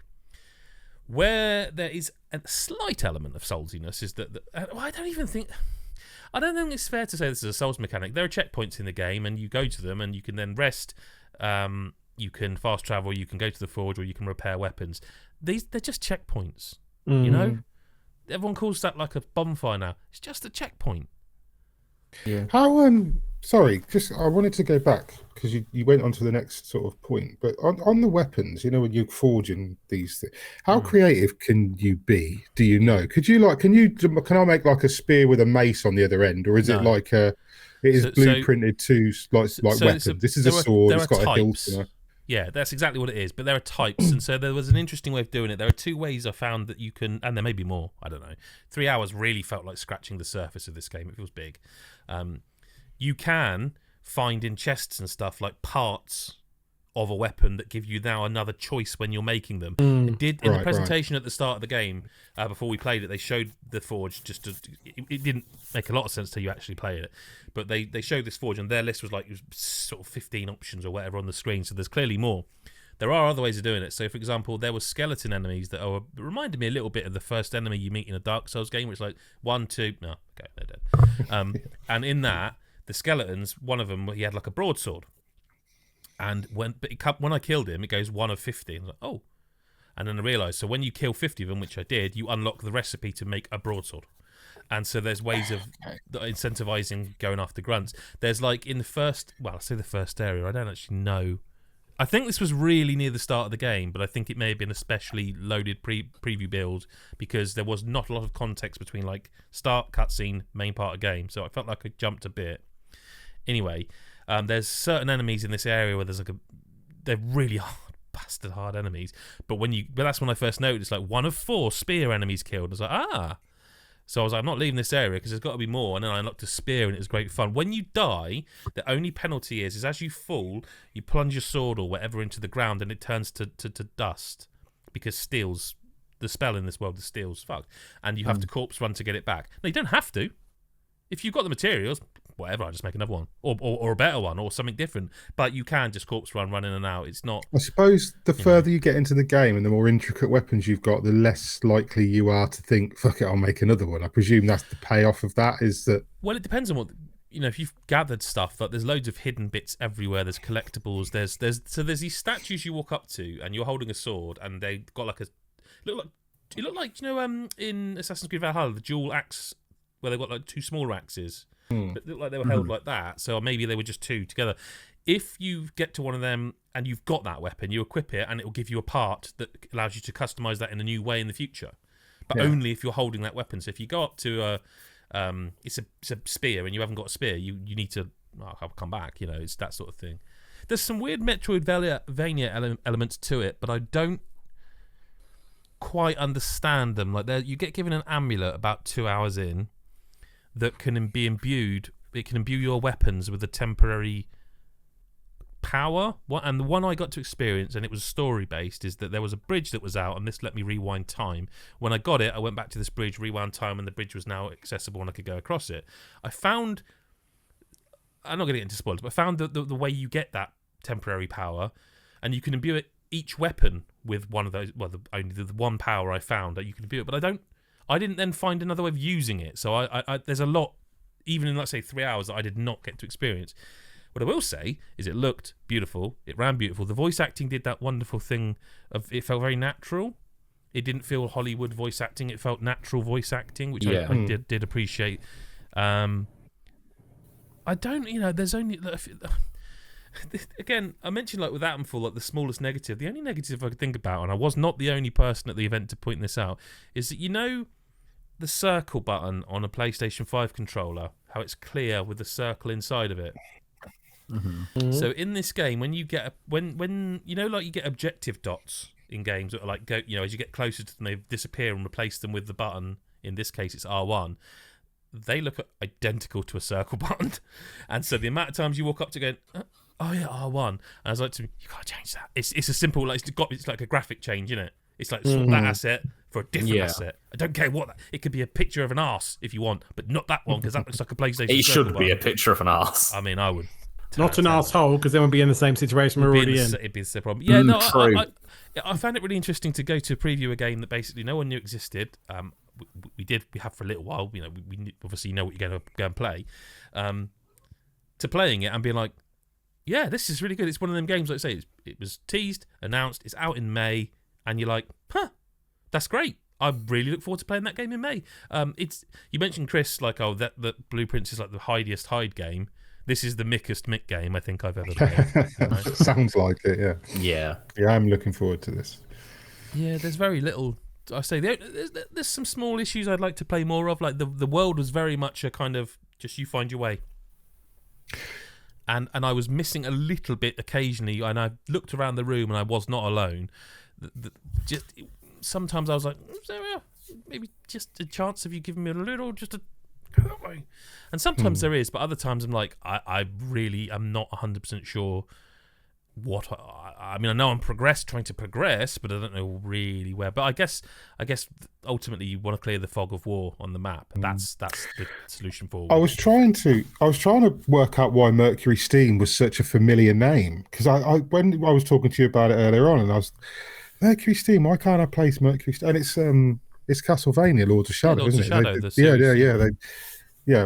Where there is a slight element of soulsiness is that I don't think it's fair to say this is a Souls mechanic. There are checkpoints in the game, and you go to them, and you can then rest. You can fast travel. You can go to the forge, or you can repair weapons. They're just checkpoints. Everyone calls that like a bonfire now. It's just a checkpoint. Yeah. How sorry, I wanted to go back because you went on to the next sort of point, but on the weapons, when you're forging these things, how creative can you be? Do you know? Can I make like a spear with a mace on the other end, or is it like it is blueprinted to like weapons? This is a sword. It's got types. a hilt. Yeah, that's exactly what it is. But there are types, and so there was an interesting way of doing it. There are 2 ways I found that you can, and there may be more. I don't know. 3 hours really felt like scratching the surface of this game. It feels big. You can find in chests and stuff like parts of a weapon that give you now another choice when you're making them. It did in the presentation at the start of the game, before we played it, they showed the forge. It didn't make a lot of sense till you actually play it, but they showed this forge, and their list was like sort of 15 options or whatever on the screen. So there's clearly more. There are other ways of doing it. So, for example, there were skeleton enemies that reminded me a little bit of the first enemy you meet in a Dark Souls game, which is like 1, 2, no, okay, they're dead. And in that, the skeletons, one of them, he had like a broadsword. And when I killed him, it goes 1 of 50. I was like, oh. And then I realised, so when you kill 50 of them, which I did, you unlock the recipe to make a broadsword. And so there's ways of incentivizing going after grunts. There's like in the first, I say the first area, I don't actually know I think this was really near the start of the game, but I think it may have been a specially loaded preview build because there was not a lot of context between like start, cutscene, main part of game. So I felt like I jumped a bit. Anyway, there's certain enemies in this area where there's they're really bastard hard enemies. But that's when I first noticed like 1 of 4 spear enemies killed. I was like, So I was like, I'm not leaving this area because there's got to be more. And then I unlocked a spear and it was great fun. When you die, the only penalty is as you fall, you plunge your sword or whatever into the ground and it turns to dust because the spell in this world is steel's fucked. And you have to corpse run to get it back. No, you don't have to. If you've got the materials, whatever, I'll just make another one or a better one or something different. But you can just corpse run in and out. It's not. I suppose the further you get into the game and the more intricate weapons you've got, the less likely you are to think, fuck it, I'll make another one. I presume that's the payoff of that is that. Well, it depends on what, if you've gathered stuff, like there's loads of hidden bits everywhere. There's collectibles. There's these statues you walk up to and you're holding a sword and they've got like it looked like in Assassin's Creed Valhalla, the dual axe where they've got like 2 smaller axes. It looked like they were held like that, so maybe they were just 2 together. If you get to one of them and you've got that weapon, you equip it and it will give you a part that allows you to customize that in a new way in the future, but only if you're holding that weapon. So if you go up to it's a spear and you haven't got a spear, you need to I'll come back, it's that sort of thing. There's some weird Metroidvania elements to it, but I don't quite understand them. Like you get given an amulet about 2 hours in that can be imbued. It can imbue your weapons with a temporary power. And the one I got to experience, and it was story based, is that there was a bridge that was out, and this let me rewind time. When I got it, I went back to this bridge, rewound time, and the bridge was now accessible, and I could go across it. I'm not going to get into spoilers, but I found the way you get that temporary power, and you can imbue it each weapon with one of those. Well, only the one power I found that you can imbue it, but I didn't then find another way of using it. So I there's a lot, even in, let's say, 3 hours, that I did not get to experience. What I will say is it looked beautiful. It ran beautiful. The voice acting did that wonderful thing of it felt very natural. It didn't feel Hollywood voice acting. It felt natural voice acting, which I did appreciate. I don't, there's only... Again, I mentioned like with Atomfall, like the smallest negative. The only negative I could think about, and I was not the only person at the event to point this out, is that the circle button on a PlayStation 5 controller, how it's clear with the circle inside of it. Mm-hmm. So in this game, when you get when you get objective dots in games that are like go, as you get closer to them, they disappear and replace them with the button. In this case, it's R1. They look identical to a circle button, and so the amount of times you walk up to going, oh yeah, R1, and I was like, you can't change that. It's a simple, like it's like a graphic change, isn't it? It's like swap that asset for a different asset. I don't care what it could be, a picture of an arse if you want, but not that one because that looks like a PlayStation. It should be a picture of an arse. I mean, I would. Not an asshole, because then we'd be in the same situation we're already in. It'd be the problem. Yeah, no, I found it really interesting to go to preview a game that basically no one knew existed. We have for a little while. We obviously know what you're going to go and play. To playing it and being like, yeah, this is really good. It's one of them games, like I say, it was teased, announced, it's out in May, and you're like, that's great. I really look forward to playing that game in May. You mentioned, Chris, like, that Blueprints is like the Hyde game. This is the Mickest Mick game I think I've ever played. Sounds like it, yeah. Yeah. Yeah, I'm looking forward to this. Yeah, there's very little. I say there's some small issues I'd like to play more of. Like the world was very much a kind of just you find your way. And I was missing a little bit occasionally, and I looked around the room and I was not alone. Sometimes I was like, maybe just a chance of you giving me a little, just a go that way. And sometimes there is, but other times I'm like, I really am not 100% sure what I mean. I know I'm trying to progress, but I don't know really where. But I guess ultimately you want to clear the fog of war on the map, and that's the solution for. I was trying to work out why MercurySteam was such a familiar name, because when I was talking to you about it earlier on, and I was MercurySteam. Why can't I place MercurySteam? And it's Castlevania, Lords of Shadow, isn't it?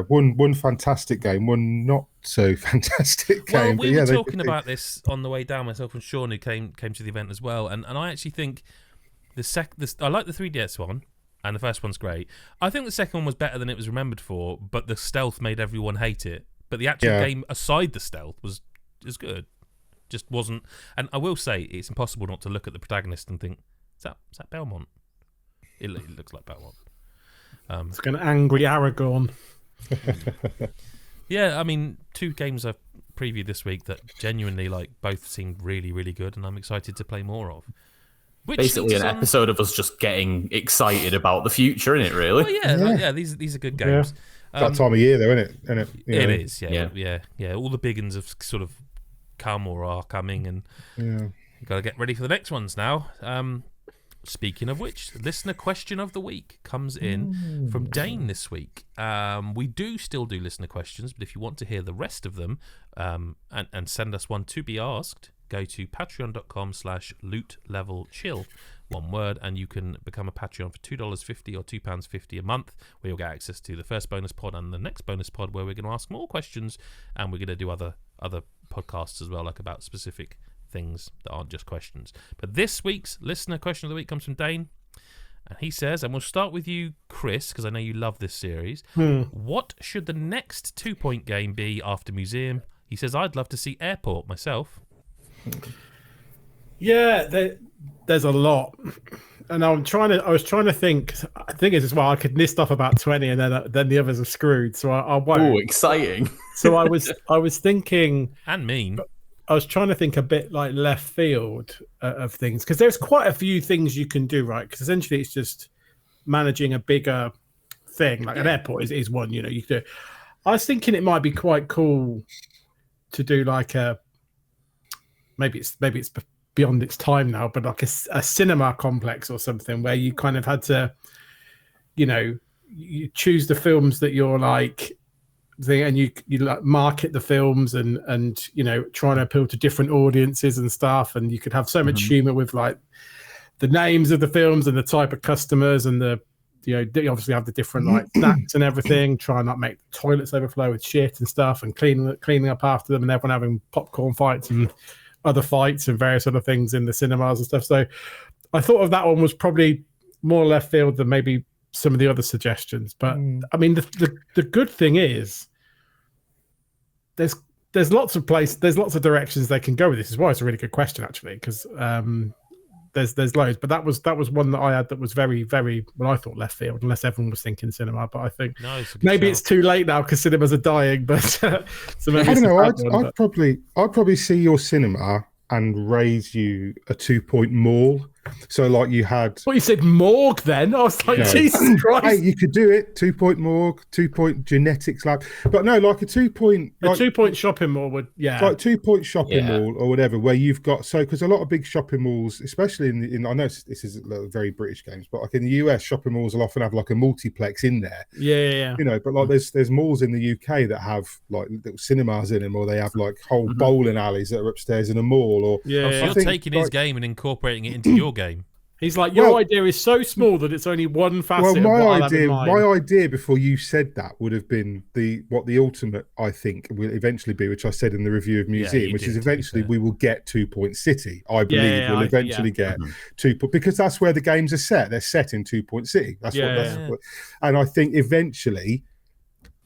One fantastic game, one not so fantastic game. Well, we were talking about this on the way down, myself and Sean, who came to the event as well, and I actually think I like the 3DS one, and the first one's great. I think the second one was better than it was remembered for, but the stealth made everyone hate it. But the actual game, aside the stealth, is good. just wasn't. And I will say, it's impossible not to look at the protagonist and think, is that Belmont? It looks like Belmont. It's like an angry Aragorn. Yeah, I mean, 2 games I've previewed this week that genuinely both seemed really, really good, and I'm excited to play more of. Basically, an episode of us just getting excited about the future, isn't it? Really? Well, these are good games. That time of year, though, isn't it? It is. Yeah. All the big ones have sort of come or are coming, and you've got to get ready for the next ones now. Speaking of which, listener question of the week comes in from Dane this week. We do still do listener questions, but if you want to hear the rest of them and send us one to be asked, go to patreon.com/lootlevelchill, one word, and you can become a Patreon for $2.50 or £2.50 a month, where you'll get access to the first bonus pod and the next bonus pod, where we're going to ask more questions, and we're going to do other podcasts as well, about specific things that aren't just questions. But this week's listener question of the week comes from Dane, and he says, and we'll start with you, Chris, because I know you love this series. What should the next 2 Point game be after Museum? He says, I'd love to see Airport myself. Yeah, there's a lot, and I was trying to think. I think it's as well. I could list off about 20, and then the others are screwed. So I won't. Oh, exciting! So I was thinking, and mean. I was trying to think a bit like left field of things, because there's quite a few things you can do, right? Because essentially it's just managing a bigger thing, like an airport is one. You can do. I was thinking it might be quite cool to do like maybe it's beyond its time now, but like a cinema complex or something, where you kind of had to, you choose the films that you're like thing, and you like market the films and trying to appeal to different audiences and stuff, and you could have so much humor with like the names of the films and the type of customers, and you obviously have the different like snacks and everything, try and not make the toilets overflow with shit and stuff, and cleaning up after them, and everyone having popcorn fights and other fights and various other things in the cinemas and stuff. So I thought of that one was probably more left field than maybe some of the other suggestions. But I mean, the good thing is there's lots of directions they can go with this. Is why it's a really good question, actually, because there's loads. But that was one that I had that was very, very, I thought left field, unless everyone was thinking cinema. But I think maybe it's too late now because cinemas are dying. But so maybe I don't know. I'd probably see your cinema and raise you a 2 Point mall. So like you had. Well, you said morgue then. I was like, Jesus Christ. Hey, you could do it. 2 Point morgue, 2 Point genetics lab. But no, like a 2 Point. A 2 Point shopping mall would, like 2 Point shopping mall or whatever, where you've got, because a lot of big shopping malls, especially in I know this is very British games, but like in the US, shopping malls will often have like a multiplex in there. Yeah. But like there's malls in the UK that have like little cinemas in them, or they have like whole bowling alleys that are upstairs in a mall. Or so you're taking his game and incorporating it into your game. He's like, your idea is so small that it's only one facet. Well, my idea before you said that would have been what the ultimate, I think, will eventually be, which I said in the review of Museum, which is eventually we will get 2 Point City. I believe we'll eventually get 2 Point, because that's where the games are set. They're set in 2 Point City. That's what, and I think eventually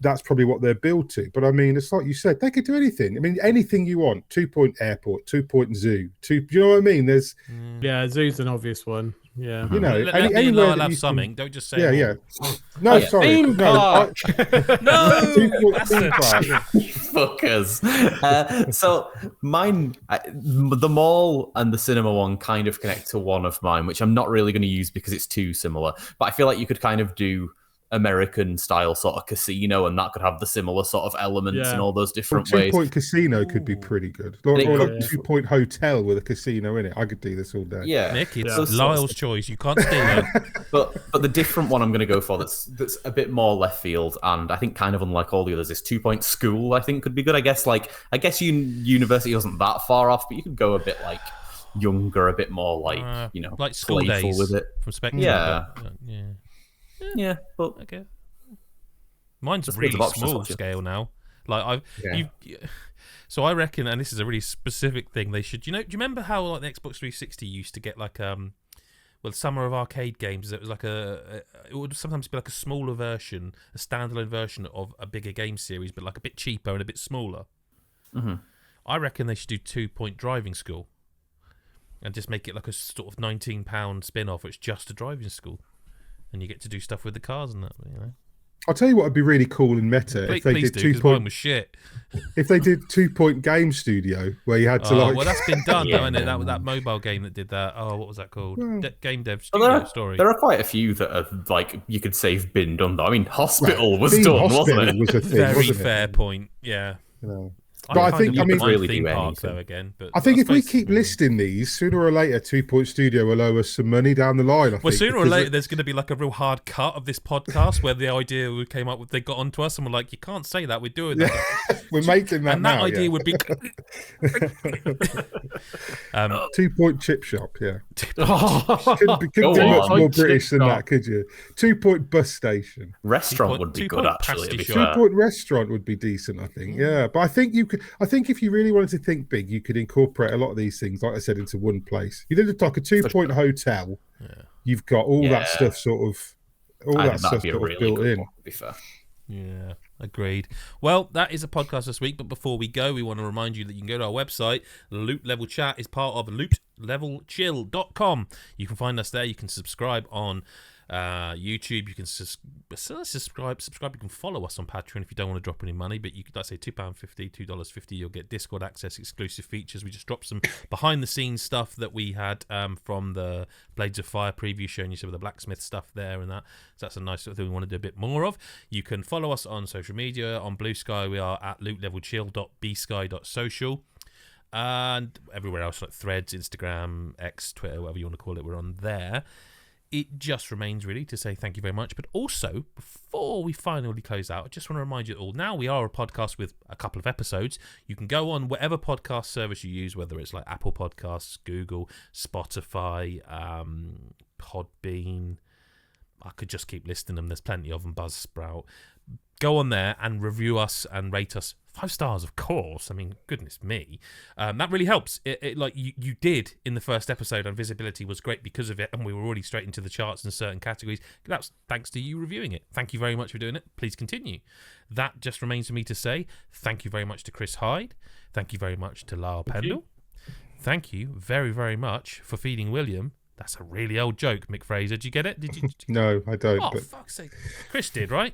that's probably what they're built to. But I mean, it's like you said, they could do anything. I mean, anything you want. 2 Point airport, 2 Point zoo. Do you know what I mean? There's zoo's an obvious one. Yeah, Let have something. Don't just say. Yeah. No, sorry. Theme park. Fuckers. So mine, the mall and the cinema one kind of connect to one of mine, which I'm not really going to use because it's too similar. But I feel like you could kind of do American style sort of casino, and that could have the similar sort of elements in all those different ways. 2 Point casino could be pretty good. Or like 2 Point hotel with a casino in it. I could do this all day. Yeah, Nick, it's Lyle's choice. You can't steal it. But the different one I'm going to go for that's a bit more left field, and I think kind of unlike all the others, is 2 Point school. I think could be good. I guess university wasn't that far off, but you could go a bit like younger, a bit more like like school playful days with it. From Spectrum. Yeah, but okay. Mine's really small scale now. Like so I reckon, and this is a really specific thing they should. Do you remember how like the Xbox 360 used to get like Summer of Arcade Games? It was like it would sometimes be like a smaller version, a standalone version of a bigger game series, but like a bit cheaper and a bit smaller. I reckon they should do 2 Point Driving School, and just make it like a sort of £19 spin-off. It's just a driving school, and you get to do stuff with the cars and that. You know. I'll tell you what would be really cool in Meta if they Please did do, 2 Point. mine was shit. If they did 2 Point Game Studio, where you had to Well, that's been done, though, isn't it? That mobile game that did that. Oh, what was that called? Game Dev Studio Story. There are quite a few that are like you could say have been done, though. I mean, Hospital was Theme done, Hospital wasn't it? was a thing, Very wasn't fair it? point. Yeah. But I think, really theme do park anything. though again. But I think if we keep listing these, sooner or later, 2 Point Studio will owe us some money down the line. I well, think, sooner or because later, there's going to be like a real hard cut of this podcast where the idea we came up with, they got onto us and we're like, you can't say that, we're doing that. we're making that And now. that idea would be 2 Point Chip Shop, yeah. Oh, Couldn't be Go much on. more British than Chip that, could you? 2 Point Bus Station. Restaurant would be 2 good, Point actually. To be pasty fair. 2 Point Restaurant would be decent, I think. Yeah, but I think you could. I think if you really wanted to think big, you could incorporate a lot of these things, like I said, into one place. You did like a 2 Point hotel. Yeah. You've got all that stuff sort of, I think that'd be a really built good in. one, to be fair. Yeah, agreed. Well, that is a podcast this week, but before we go, we want to remind you that you can go to our website. Loot Level Chat is part of lootlevelchill.com. You can find us there. You can subscribe on YouTube. You can subscribe. You can follow us on Patreon if you don't want to drop any money, but you could, let's say £2.50, $2.50. You'll get Discord access, exclusive features. We just dropped some behind the scenes stuff that we had from the Blades of Fire preview, showing you some of the blacksmith stuff there and that. So that's a nice sort of thing we want to do a bit more of. You can follow us on social media. On Blue Sky, we are at lootlevelchill.bsky.social. And everywhere else, like Threads, Instagram, X, Twitter, whatever you want to call it, we're on there. It just remains really to say thank you very much. But also, before we finally close out, I just want to remind you all, now we are a podcast with a couple of episodes. You can go on whatever podcast service you use, whether it's like Apple Podcasts, Google, Spotify, Podbean. I could just keep listing them. There's plenty of them, Buzzsprout. Go on there and review us and rate us 5 stars, of course. I mean, goodness me. That really helps. It like you did in the first episode, and visibility was great because of it, and we were already straight into the charts in certain categories. That's thanks to you reviewing it. Thank you very much for doing it. Please continue. That just remains for me to say thank you very much to Chris Hyde. Thank you very much to Lyle Pendle. Thank you very, very much for feeding William. That's a really old joke, Mick Fraser. Did you get it? Did you? No, I don't. Oh, but... fuck's sake. Chris did, right?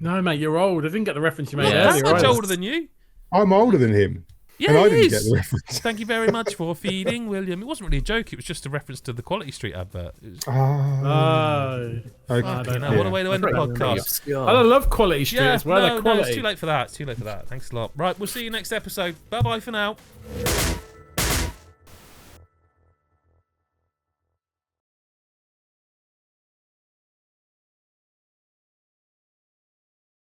no, mate, you're old. I didn't get the reference you made Not that earlier. much either. older than you. I'm older than him. Yeah, and I he didn't is. get the reference. Thank you very much for feeding William. It wasn't really a joke. It was just a reference to the Quality Street advert. It was, Oh. Okay. you know, what a way to end the podcast. I love Quality Street as well. No, Quality. it's too late for that. It's too late for that. Thanks a lot. Right, we'll see you next episode. Bye-bye for now.